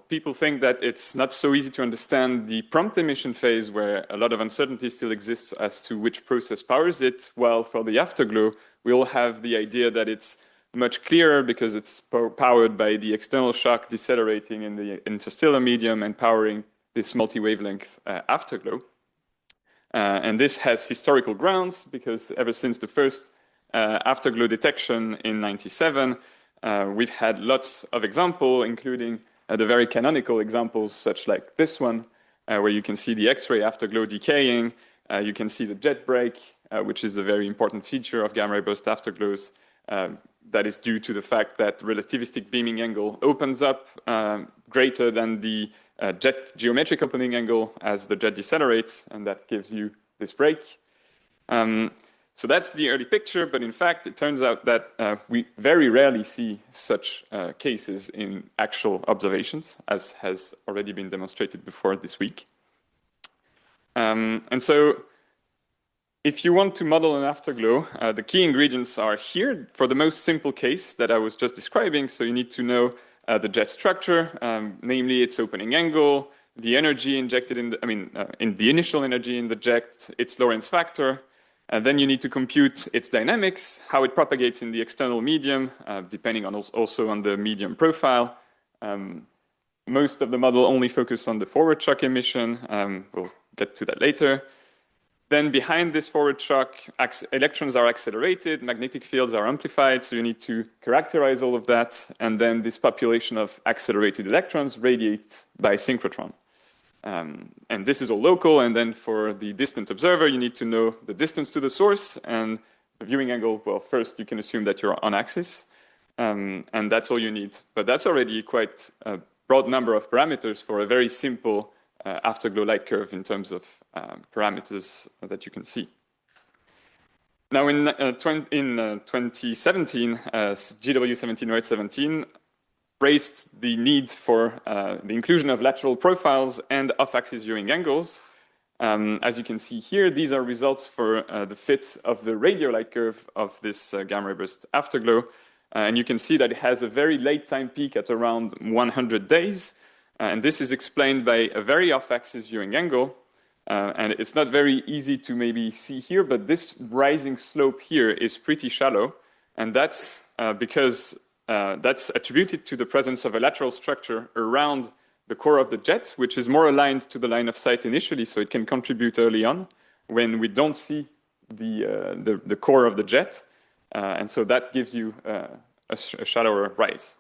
people think that it's not so easy to understand the prompt emission phase, where a lot of uncertainty still exists as to which process powers it, while for the afterglow, we all have the idea that it's much clearer because it's powered by the external shock decelerating in the interstellar medium and powering this multi-wavelength afterglow. And this has historical grounds, because ever since the first afterglow detection in '97, we've had lots of examples, including the very canonical examples, such like this one, where you can see the X-ray afterglow decaying. You can see the jet break, which is a very important feature of gamma ray burst afterglows. That is due to the fact that relativistic beaming angle opens up greater than the jet geometric opening angle as the jet decelerates, and that gives you this break. So that's the early picture, but in fact, it turns out that we very rarely see such cases in actual observations, as has already been demonstrated before this week. And so if you want to model an afterglow, the key ingredients are here for the most simple case that I was just describing. So you need to know the jet structure, namely its opening angle, the energy injected in the, in the initial energy in the jet, its Lorentz factor. And then you need to compute its dynamics, how it propagates in the external medium, depending on also on the medium profile. Most of the model only focus on the forward shock emission. We'll get to that later. Then behind this forward shock, electrons are accelerated, magnetic fields are amplified, so you need to characterize all of that, and then this population of accelerated electrons radiates by synchrotron. And this is all local, and then for the distant observer, you need to know the distance to the source and the viewing angle. Well, first you can assume that you're on axis, and that's all you need. But that's already quite a broad number of parameters for a very simple afterglow light curve in terms of parameters that you can see. Now in 2017, JWST raised the need for the inclusion of lateral profiles and off-axis viewing angles. As you can see here, these are results for the fit of the radial light curve of this gamma ray burst afterglow. And you can see that it has a very late time peak at around 100 days. And this is explained by a very off-axis viewing angle. And it's not very easy to maybe see here, but this rising slope here is pretty shallow. And that's because that's attributed to the presence of a lateral structure around the core of the jet, which is more aligned to the line of sight initially, so it can contribute early on when we don't see the core of the jet. And so that gives you a shallower rise.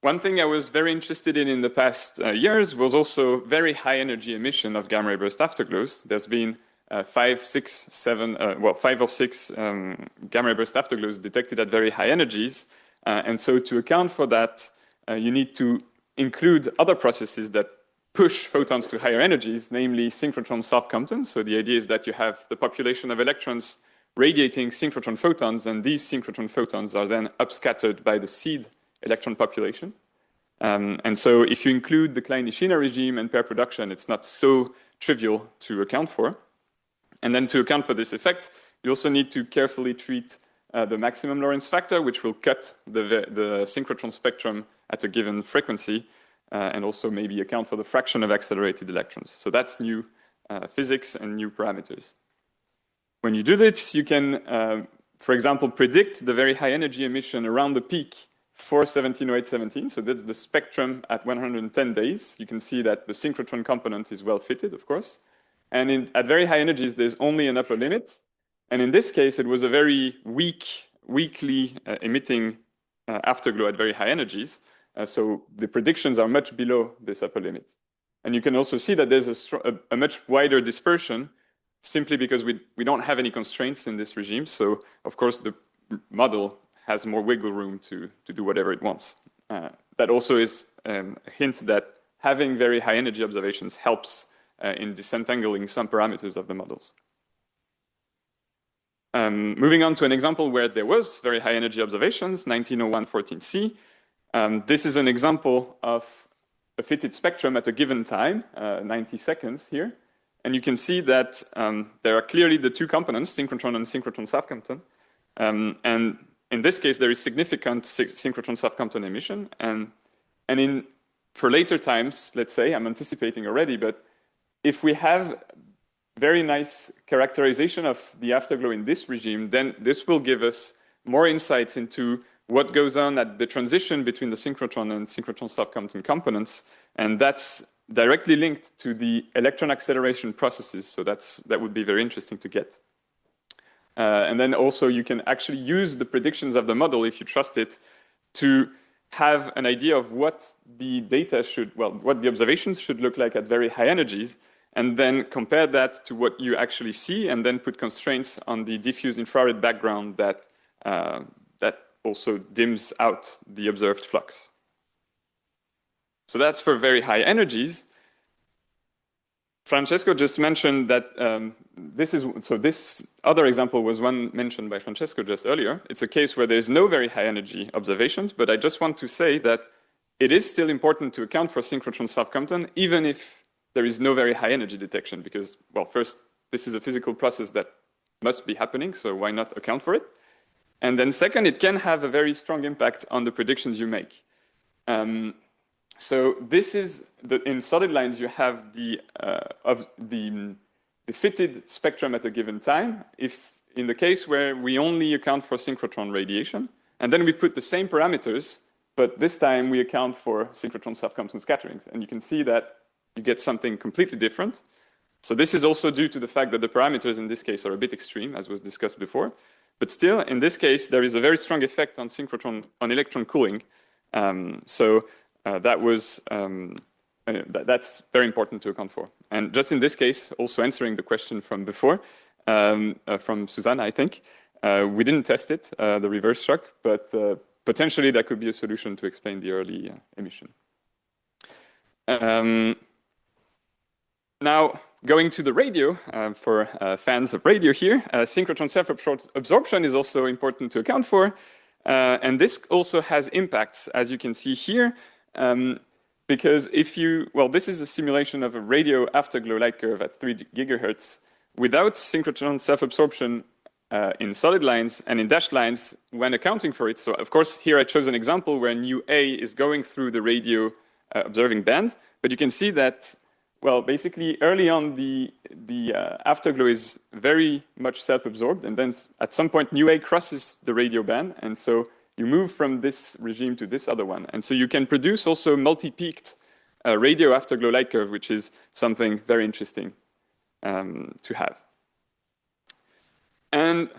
One thing I was very interested in the past years was also very high energy emission of gamma ray burst afterglows. There's been 5 or 6 gamma ray burst afterglows detected at very high energies. And so to account for that, you need to include other processes that push photons to higher energies, namely synchrotron self-compton. So the idea is that you have the population of electrons radiating synchrotron photons, and these synchrotron photons are then upscattered by the seed electron population. And so if you include the Klein-Nishina regime and pair production, it's not so trivial to account for. And then to account for this effect, you also need to carefully treat the maximum Lorentz factor, which will cut the synchrotron spectrum at a given frequency, and also maybe account for the fraction of accelerated electrons. So that's new physics and new parameters. When you do this, you can, for example, predict the very high energy emission around the peak for 170817. So that's the spectrum at 110 days. You can see that the synchrotron component is well fitted, of course. And at very high energies, there's only an upper limit. And in this case, it was a very weakly emitting afterglow at very high energies. So the predictions are much below this upper limit. And you can also see that there's a much wider dispersion simply because we don't have any constraints in this regime. So, of course, the model has more wiggle room to do whatever it wants. That also is a hint that having very high energy observations helps in disentangling some parameters of the models. Moving on to an example where there was very high energy observations, 1901-14C. This is an example of a fitted spectrum at a given time, 90 seconds here. And you can see that there are clearly the two components, synchrotron and synchrotron Safcampton. And in this case, there is significant synchrotron Safcampton emission. And for later times, let's say, I'm anticipating already, but if we have very nice characterization of the afterglow in this regime, then this will give us more insights into what goes on at the transition between the synchrotron and synchrotron Safcampton components. And that's directly linked to the electron acceleration processes. So that would be very interesting to get. And then also you can actually use the predictions of the model, if you trust it, to have an idea of what the data should, well, what the observations should look like at very high energies, and then compare that to what you actually see, and then put constraints on the diffuse infrared background that also dims out the observed flux. So that's for very high energies. Francesco just mentioned that this other example was one mentioned by Francesco just earlier. It's a case where there's no very high energy observations, but I just want to say that it is still important to account for synchrotron Safcampton, even if there is no very high energy detection, because, well, first, this is a physical process that must be happening, so why not account for it? And then second, it can have a very strong impact on the predictions you make. So this is, in solid lines, you have the fitted spectrum at a given time, if in the case where we only account for synchrotron radiation, and then we put the same parameters, but this time we account for synchrotron Safcampton scatterings. And you can see that you get something completely different. So this is also due to the fact that the parameters in this case are a bit extreme, as was discussed before. But still, in this case, there is a very strong effect on electron cooling. That's very important to account for. And just in this case, also answering the question from before, from Susanna, I think, we didn't test it, the reverse shock, but potentially that could be a solution to explain the early emission. Now, going to the radio, for fans of radio here, synchrotron self-absorption is also important to account for. And this also has impacts, as you can see here, because this is a simulation of a radio afterglow light curve at 3 gigahertz without synchrotron self-absorption in solid lines and in dashed lines when accounting for it. So, of course, here I chose an example where nu A is going through the radio observing band, but you can see that, well, basically early on the afterglow is very much self-absorbed, and then at some point nu A crosses the radio band, and so you move from this regime to this other one. And so you can produce also multi-peaked radio afterglow light curve, which is something very interesting to have. And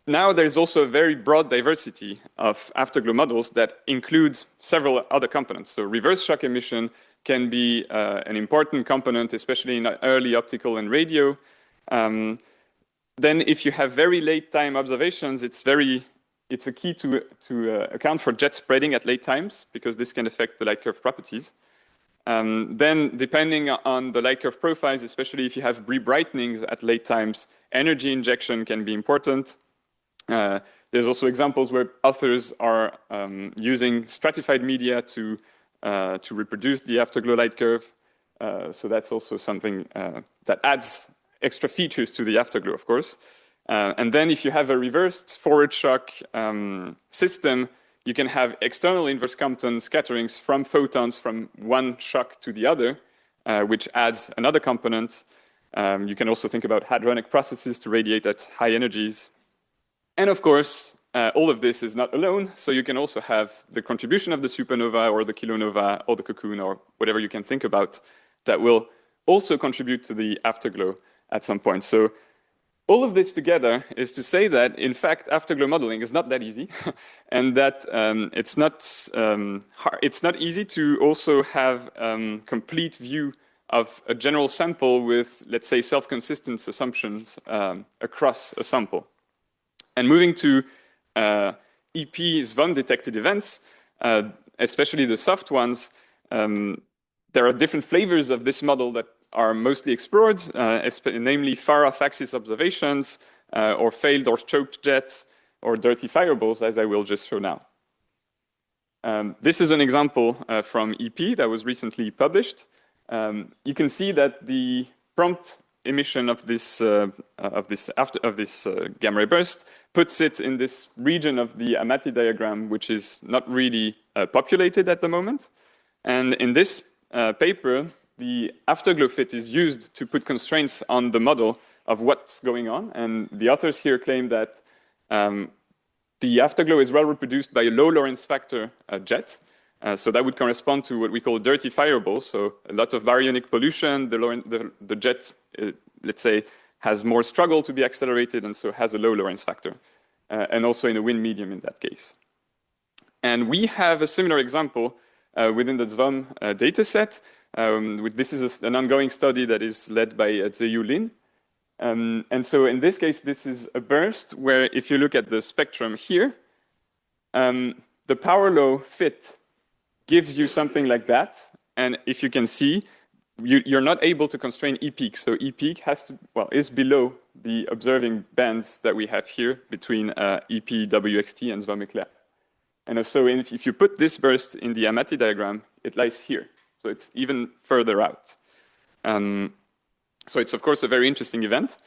now there's also a very broad diversity of afterglow models that include several other components. So reverse shock emission can be an important component, especially in early optical and radio. Then if you have very late time observations, it's a key to account for jet spreading at late times, because this can affect the light curve properties. Then, depending on the light curve profiles, especially if you have rebrightenings at late times, energy injection can be important. There's also examples where authors are using stratified media to reproduce the afterglow light curve. So that's also something that adds extra features to the afterglow, of course. And then if you have a reversed forward shock system, you can have external inverse Compton scatterings from photons from one shock to the other, which adds another component. You can also think about hadronic processes to radiate at high energies. And of course, all of this is not alone, so you can also have the contribution of the supernova or the kilonova or the cocoon or whatever you can think about that will also contribute to the afterglow at some point. So all of this together is to say that, in fact, afterglow modeling is not that easy, and that it's not easy to also have complete view of a general sample with, let's say, self-consistent assumptions across a sample. And moving to EP SVOM detected events, especially the soft ones, there are different flavors of this model that are mostly explored, namely far-off axis observations, or failed or choked jets, or dirty fireballs, as I will just show now. This is an example from EP that was recently published. You can see that the prompt emission of this gamma ray burst puts it in this region of the Amati diagram, which is not really populated at the moment. And in this paper, the afterglow fit is used to put constraints on the model of what's going on. And the authors here claim that the afterglow is well reproduced by a low Lorentz factor jet. So that would correspond to what we call dirty fireball. So a lot of baryonic pollution. The jet, let's say, has more struggle to be accelerated and so has a low Lorentz factor. And also in a wind medium in that case. And we have a similar example within the SVOM data set. This is an ongoing study that is led by Zheyu Lin. And so in this case, this is a burst where if you look at the spectrum here, the power law fit gives you something like that. And if you can see, you're not able to constrain E-peak. So E-peak is below the observing bands that we have here between EP, WXT, and SVOM eclair. And so if you put this burst in the Amati diagram, it lies here. So it's even further out. So it's, of course, a very interesting event.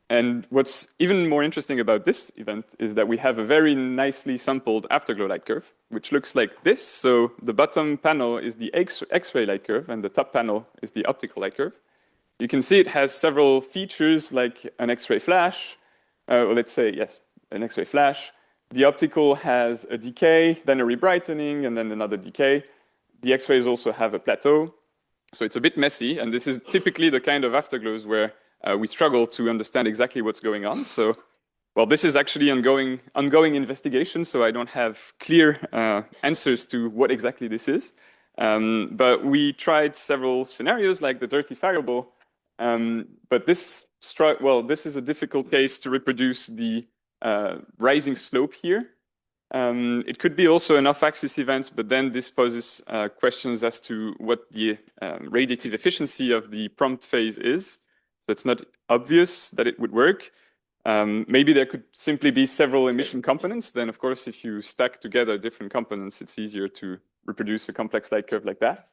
And what's even more interesting about this event is that we have a very nicely sampled afterglow light curve, which looks like this. So the bottom panel is the X-ray light curve, and the top panel is the optical light curve. You can see it has several features like an X-ray flash, or let's say, yes, an X-ray flash. The optical has a decay, then a rebrightening, and then another decay. The X-rays also have a plateau. So it's a bit messy, and this is typically the kind of afterglows where we struggle to understand exactly what's going on. So, well, this is actually ongoing investigation, so I don't have clear answers to what exactly this is. But we tried several scenarios like the dirty fireball, but this is a difficult case to reproduce the rising slope here. It could be also an off-axis event, but then this poses questions as to what the radiative efficiency of the prompt phase is. So it's not obvious that it would work. Maybe there could simply be several emission components. Then, of course, if you stack together different components, it's easier to reproduce a complex light curve like that.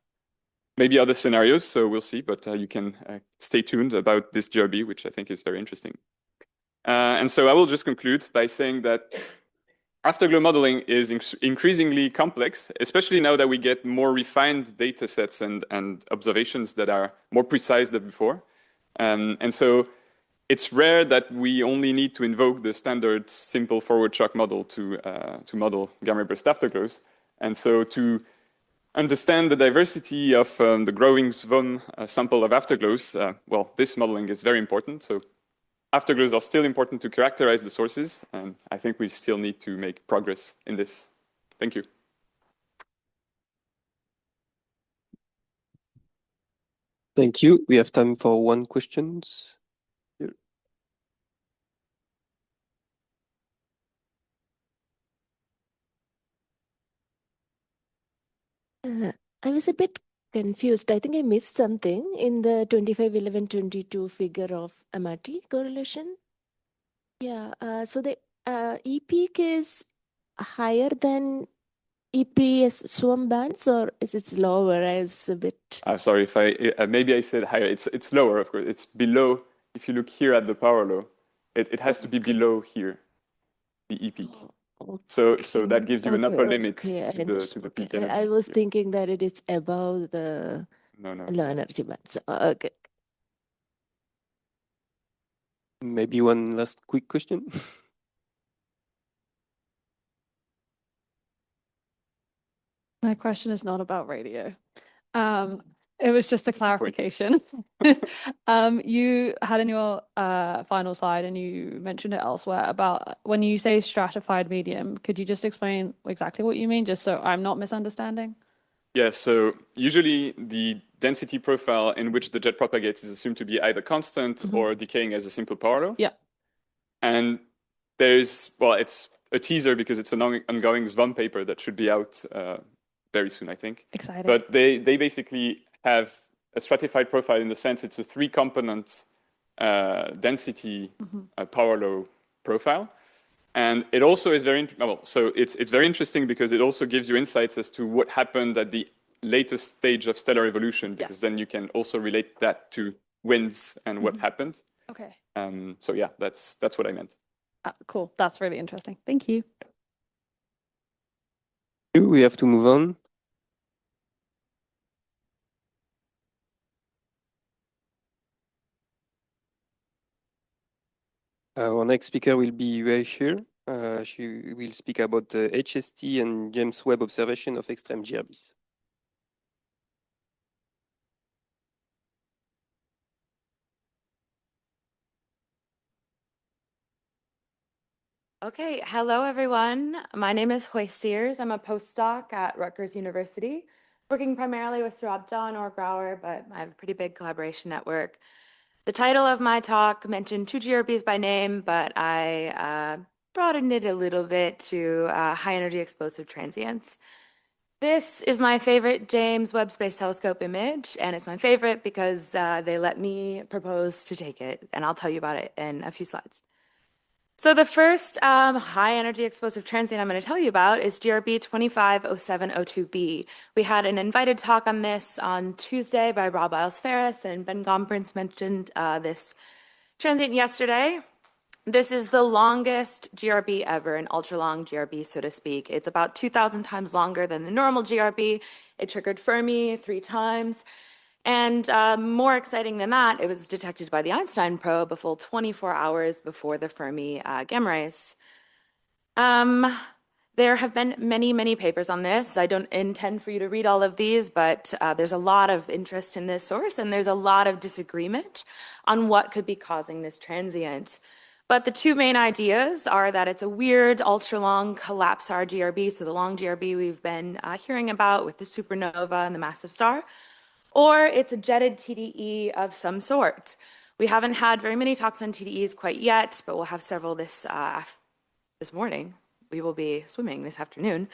Maybe other scenarios, so we'll see, but you can stay tuned about this GRB, which I think is very interesting. And so I will just conclude by saying that afterglow modeling is increasingly complex, especially now that we get more refined data sets and observations that are more precise than before. And so it's rare that we only need to invoke the standard simple forward shock model to model gamma ray burst afterglows. And so to understand the diversity of the growing SVOM sample of afterglows, well, this modeling is very important. So afterglows are still important to characterize the sources, and I think we still need to make progress in this. Thank you. Thank you. We have time for one question. I was a bit confused. I think I missed something in the 25, 11, 22 figure of Amati correlation. Yeah, so the E peak is higher than EPS SWM bands, or is it lower? I was a bit... Sorry if maybe I said higher. It's lower, of course. It's below. If you look here at the power law, it has to be below here, the E peak. So that gives you an upper limit to the peak energy. I was thinking that it is above the No. low energy band. So, okay. Maybe one last quick question. My question is not about radio. It was just a clarification. You had in your final slide, and you mentioned it elsewhere, about when you say stratified medium, could you just explain exactly what you mean, just so I'm not misunderstanding? Yeah, so usually the density profile in which the jet propagates is assumed to be either constant or decaying as a simple power law. Yeah. And it's a teaser because it's an ongoing SVOM paper that should be out very soon, I think. Exciting. But they basically have a stratified profile in the sense it's a 3-component density power law profile. And it also is it's very interesting because it also gives you insights as to what happened at the latest stage of stellar evolution, because then you can also relate that to winds and what happened. Okay. So yeah, that's what I meant. Cool. That's really interesting. Thank you. We have to move on. Our next speaker will be Huei here. She will speak about the HST and James Webb observation of extreme GRBs. Okay, hello everyone. My name is Huei Sears. I'm a postdoc at Rutgers University, working primarily with Sarabja and Org-Brouwer, but I have a pretty big collaboration network. The title of my talk mentioned 2 GRBs by name, but I broadened it a little bit to high energy explosive transients. This is my favorite James Webb Space Telescope image, and it's my favorite because they let me propose to take it, and I'll tell you about it in a few slides. So the first high energy explosive transient I'm going to tell you about is GRB 250702b. We had an invited talk on this on Tuesday by Rob Iles-Ferris, and Ben Gombrance mentioned this transient yesterday. This is the longest GRB ever, an ultra-long GRB, so to speak. It's about 2,000 times longer than the normal GRB. It triggered Fermi 3 times. And more exciting than that, it was detected by the Einstein Probe a full 24 hours before the Fermi gamma rays. There have been many, many papers on this. I don't intend for you to read all of these, but there's a lot of interest in this source, and there's a lot of disagreement on what could be causing this transient. But the 2 main ideas are that it's a weird ultra-long collapsar GRB, so the long GRB we've been hearing about with the supernova and the massive star, or it's a jetted TDE of some sort. We haven't had very many talks on TDEs quite yet, but we'll have several this morning. We will be swimming this afternoon,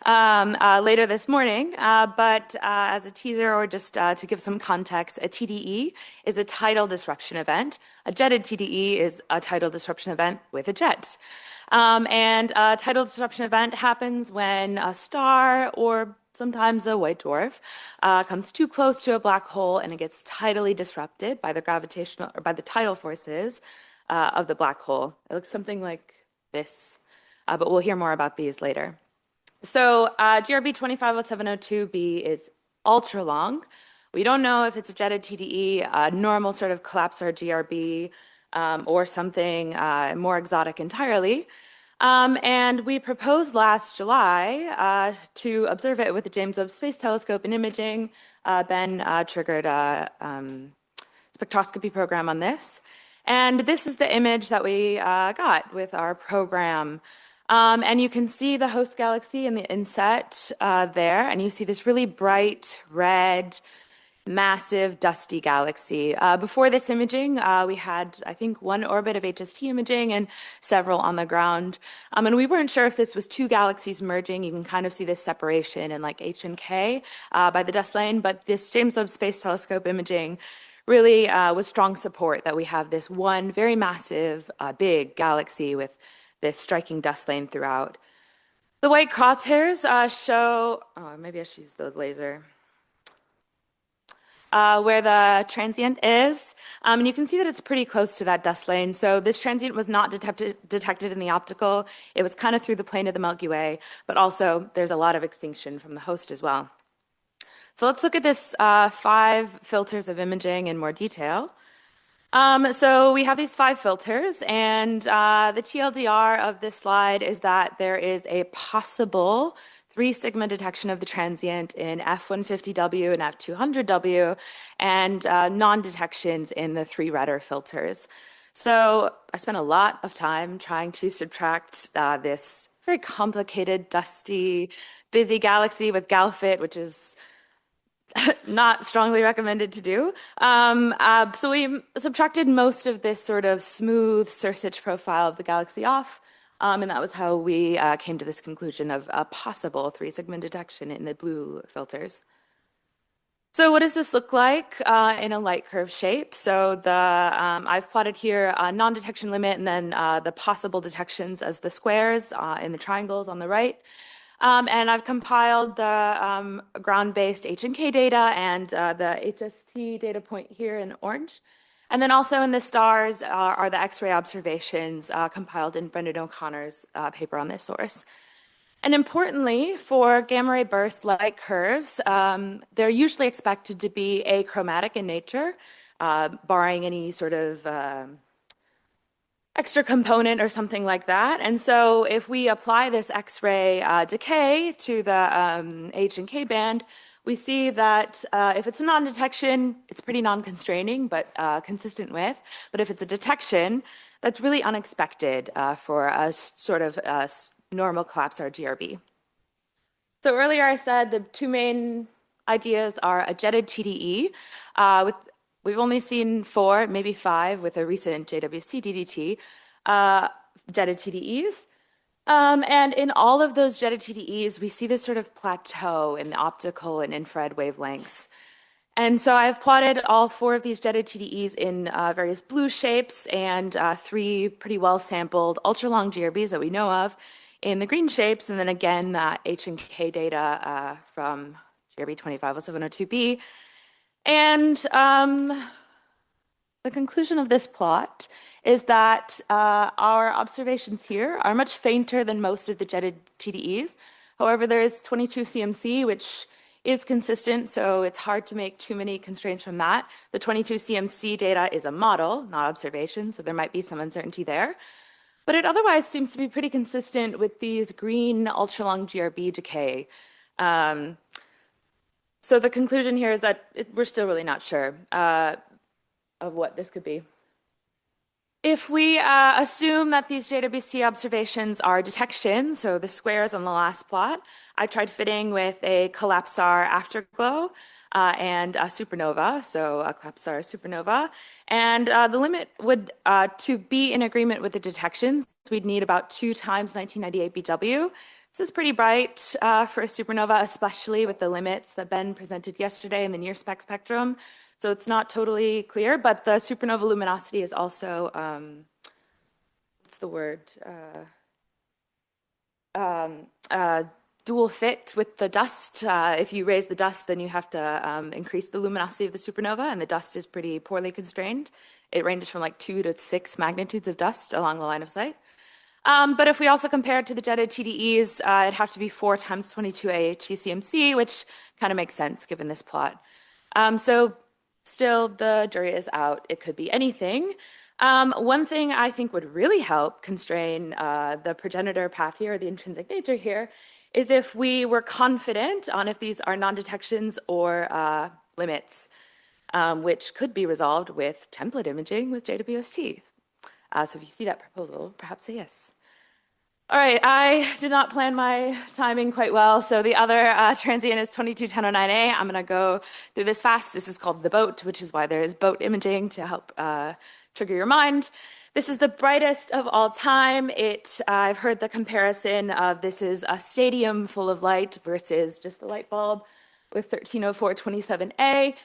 later this morning. But as a teaser, or just to give some context, a TDE is a tidal disruption event. A jetted TDE is a tidal disruption event with a jet. And a tidal disruption event happens when a star, or sometimes a white dwarf, comes too close to a black hole, and it gets tidally disrupted by the gravitational or by the tidal forces of the black hole. It looks something like this, but we'll hear more about these later. So GRB 250702b is ultra long. We don't know if it's a jetted TDE, a normal sort of collapsar GRB, or something more exotic entirely. And we proposed last July to observe it with the James Webb Space Telescope in imaging. Ben triggered a spectroscopy program on this. And this is the image that we got with our program. And you can see the host galaxy in the inset there, and you see this really bright red, massive dusty galaxy. Before this imaging, we had, I think, one orbit of HST imaging and several on the ground. And we weren't sure if this was two galaxies merging. You can kind of see this separation in like H and K by the dust lane, but this James Webb Space Telescope imaging really was strong support that we have this one very massive, big galaxy with this striking dust lane throughout. The white crosshairs show, oh, maybe I should use the laser. Where the transient is. And you can see that it's pretty close to that dust lane. So this transient was not detected in the optical. It was kind of through the plane of the Milky Way, but also there's a lot of extinction from the host as well. So let's look at this 5 filters of imaging in more detail. So we have these 5 filters, and the TLDR of this slide is that there is a possible 3 sigma detection of the transient in F150W and F200W, and non-detections in the 3 redder filters. So I spent a lot of time trying to subtract this very complicated, dusty, busy galaxy with GALFIT, which is not strongly recommended to do. So we subtracted most of this sort of smooth Sears profile of the galaxy off. And that was how we came to this conclusion of a possible 3 sigma detection in the blue filters. So what does this look like in a light curve shape? So I've plotted here a non-detection limit and then the possible detections as the squares in the triangles on the right. And I've compiled the ground-based H and K data and the HST data point here in orange. And then also in the stars are the X-ray observations compiled in Brendan O'Connor's paper on this source. And importantly, for gamma ray burst light curves, they're usually expected to be achromatic in nature, barring any sort of extra component or something like that. And so if we apply this X-ray decay to the H and K band, we see that if it's a non-detection, it's pretty non-constraining, but consistent with. But if it's a detection, that's really unexpected for a sort of normal collapsar GRB. So earlier I said the 2 main ideas are a jetted TDE. We've only seen 4, maybe 5 with a recent JWST DDT, jetted TDEs. And in all of those jetted TDEs, we see this sort of plateau in the optical and infrared wavelengths. And so I've plotted all 4 of these jetted TDEs in various blue shapes and 3 pretty well-sampled ultra-long GRBs that we know of in the green shapes, and then again the H and K data from GRB 250702b. And the conclusion of this plot is that our observations here are much fainter than most of the jetted TDEs. However, there is 22 CMC, which is consistent, so it's hard to make too many constraints from that. The 22 CMC data is a model, not observation, so there might be some uncertainty there. But it otherwise seems to be pretty consistent with these green ultra-long GRB decay. So the conclusion here is that we're still really not sure of what this could be. If we assume that these JWST observations are detections, so the squares on the last plot, I tried fitting with a collapsar afterglow and a supernova, so a collapsar supernova. And the limit would, to be in agreement with the detections, we'd need about 2 times 1998 BW. This is pretty bright for a supernova, especially with the limits that Ben presented yesterday in the near spec spectrum. So it's not totally clear, but the supernova luminosity is also, what's the word? Dual fit with the dust. If you raise the dust, then you have to increase the luminosity of the supernova, and the dust is pretty poorly constrained. It ranges from like 2 to 6 magnitudes of dust along the line of sight. But if we also compare it to the jetted TDEs, it'd have to be 4 times 22 AHT CMC, which kind of makes sense given this plot. So still, the jury is out. It could be anything. One thing I think would really help constrain the progenitor path here, or the intrinsic nature here, is if we were confident on if these are non-detections or limits, which could be resolved with template imaging with JWST. So if you see that proposal, perhaps say yes. All right, I did not plan my timing quite well. So the other transient is 221009A. I'm going to go through this fast. This is called the boat, which is why there is boat imaging to help trigger your mind. This is the brightest of all time. I've heard the comparison of this is a stadium full of light versus just a light bulb with 130427A. It's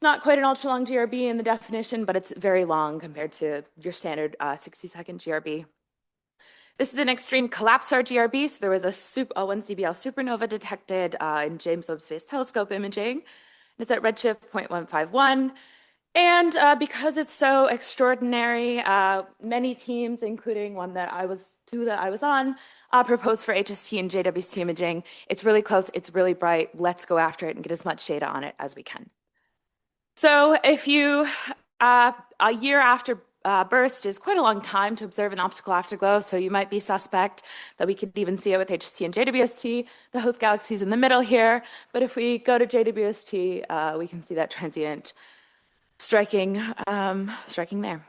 not quite an ultra-long GRB in the definition, but it's very long compared to your standard 60-second GRB. This is an extreme collapsar GRB, so there was a 1 CBL supernova detected in James Webb Space Telescope imaging. It's at redshift 0.151. And because it's so extraordinary, many teams, including two that I was on, proposed for HST and JWST imaging. It's really close, it's really bright. Let's go after it and get as much data on it as we can. So if you, a year after burst is quite a long time to observe an optical afterglow, so you might be suspect that we could even see it with HST and JWST, the host galaxies in the middle here. But if we go to JWST, we can see that transient striking there.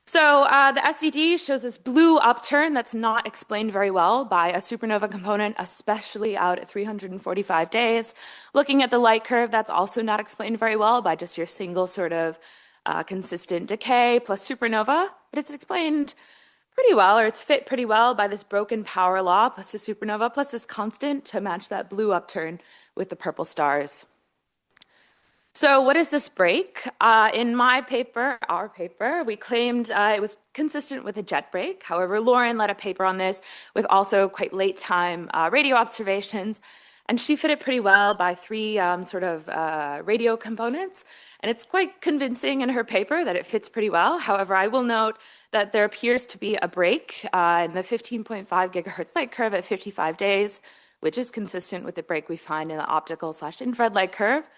So the SED shows this blue upturn that's not explained very well by a supernova component, especially out at 345 days. Looking at the light curve, that's also not explained very well by just your single sort of consistent decay plus supernova, but it's explained pretty well, or it's fit pretty well by this broken power law plus a supernova plus this constant to match that blue upturn with the purple stars. So what is this break? In my paper, our paper, we claimed it was consistent with a jet break. However, Lauren led a paper on this with also quite late time radio observations, and she fit it pretty well by three radio components. And it's quite convincing in her paper that it fits pretty well. However, I will note that there appears to be a break in the 15.5 gigahertz light curve at 55 days, which is consistent with the break we find in the optical/infrared light curve.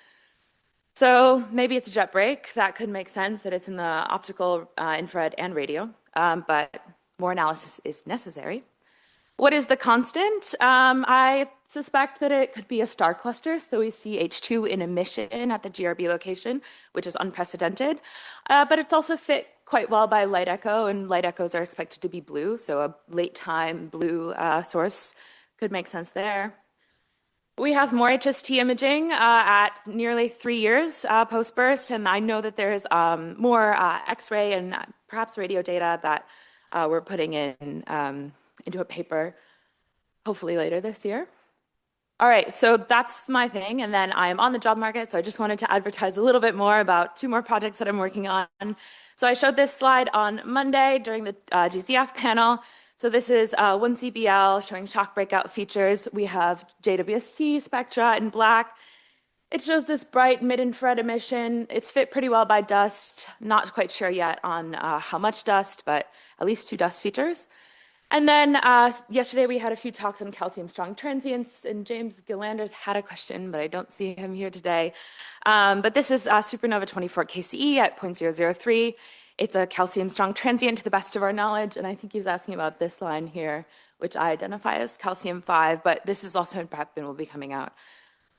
So maybe it's a jet break. That could make sense that it's in the optical, infrared, and radio, but more analysis is necessary. What is the constant? I suspect that it could be a star cluster. So we see H2 in emission at the GRB location, which is unprecedented. But it's also fit quite well by light echo, and light echoes are expected to be blue. So a late time blue source could make sense there. We have more HST imaging at nearly 3 years post-burst, and I know that there's more X-ray and perhaps radio data that we're putting into a paper, hopefully later this year. All right, so that's my thing, and then I'm on the job market, so I just wanted to advertise a little bit more about 2 more projects that I'm working on. So I showed this slide on Monday during the GCF panel. So this is 1 CBL showing shock breakout features. We have JWST spectra in black. It shows this bright mid-infrared emission. It's fit pretty well by dust. Not quite sure yet on how much dust, but at least 2 dust features. And then yesterday we had a few talks on calcium-strong transients, and James Gillanders had a question, but I don't see him here today. But this is supernova 24 KCE at 0.003. It's a calcium-strong transient to the best of our knowledge, and I think he was asking about this line here, which I identify as calcium-5, but this is also in prep and will be coming out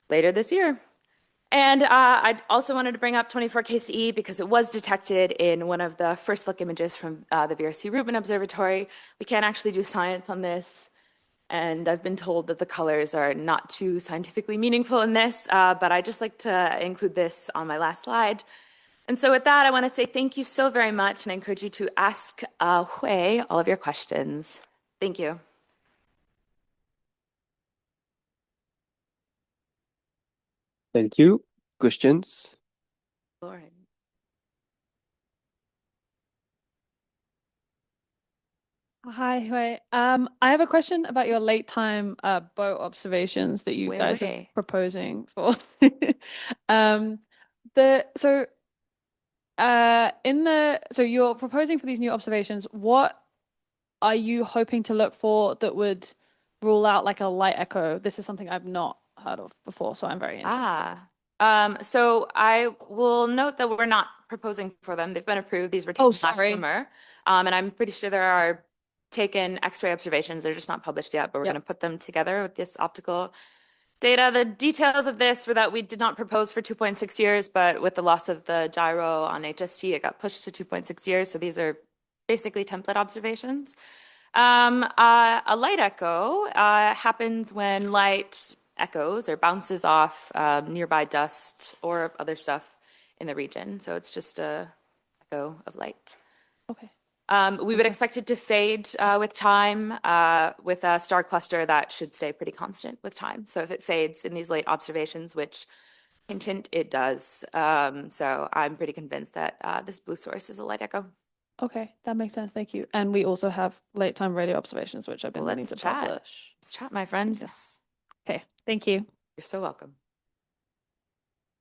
later this year. And I also wanted to bring up 24 KCE because it was detected in one of the first look images from the Vera Rubin Observatory. We can't actually do science on this, and I've been told that the colors are not too scientifically meaningful in this, but I just like to include this on my last slide. And so with that, I want to say thank you so very much, and I encourage you to ask Huei all of your questions. Thank you. Thank you. Questions? Lauren. Hi, Huei. I have a question about your late time boat observations that you guys are proposing for. So you're proposing for these new observations. What are you hoping to look for that would rule out like a light echo? This is something I've not heard of before, so I'm very interested. So I will note that we're not proposing for them. They've been approved. These were taken last summer. And I'm pretty sure there are taken X-ray observations. They're just not published yet, but we're going to put them together with this optical data. The details of this were that we did not propose for 2.6 years, but with the loss of the gyro on HST, it got pushed to 2.6 years. So these are basically template observations. A light echo happens when light echoes or bounces off nearby dust or other stuff in the region. So it's just a echo of light. Okay. We would expect it to fade with time. With a star cluster, that should stay pretty constant with time. So if it fades in these late observations, which hint, hint, it does. So I'm pretty convinced that this blue source is a light echo. Okay, that makes sense. Thank you. And we also have late time radio observations, which I've been meaning to publish. Let's chat, my friend. Yes. Okay, thank you. You're so welcome.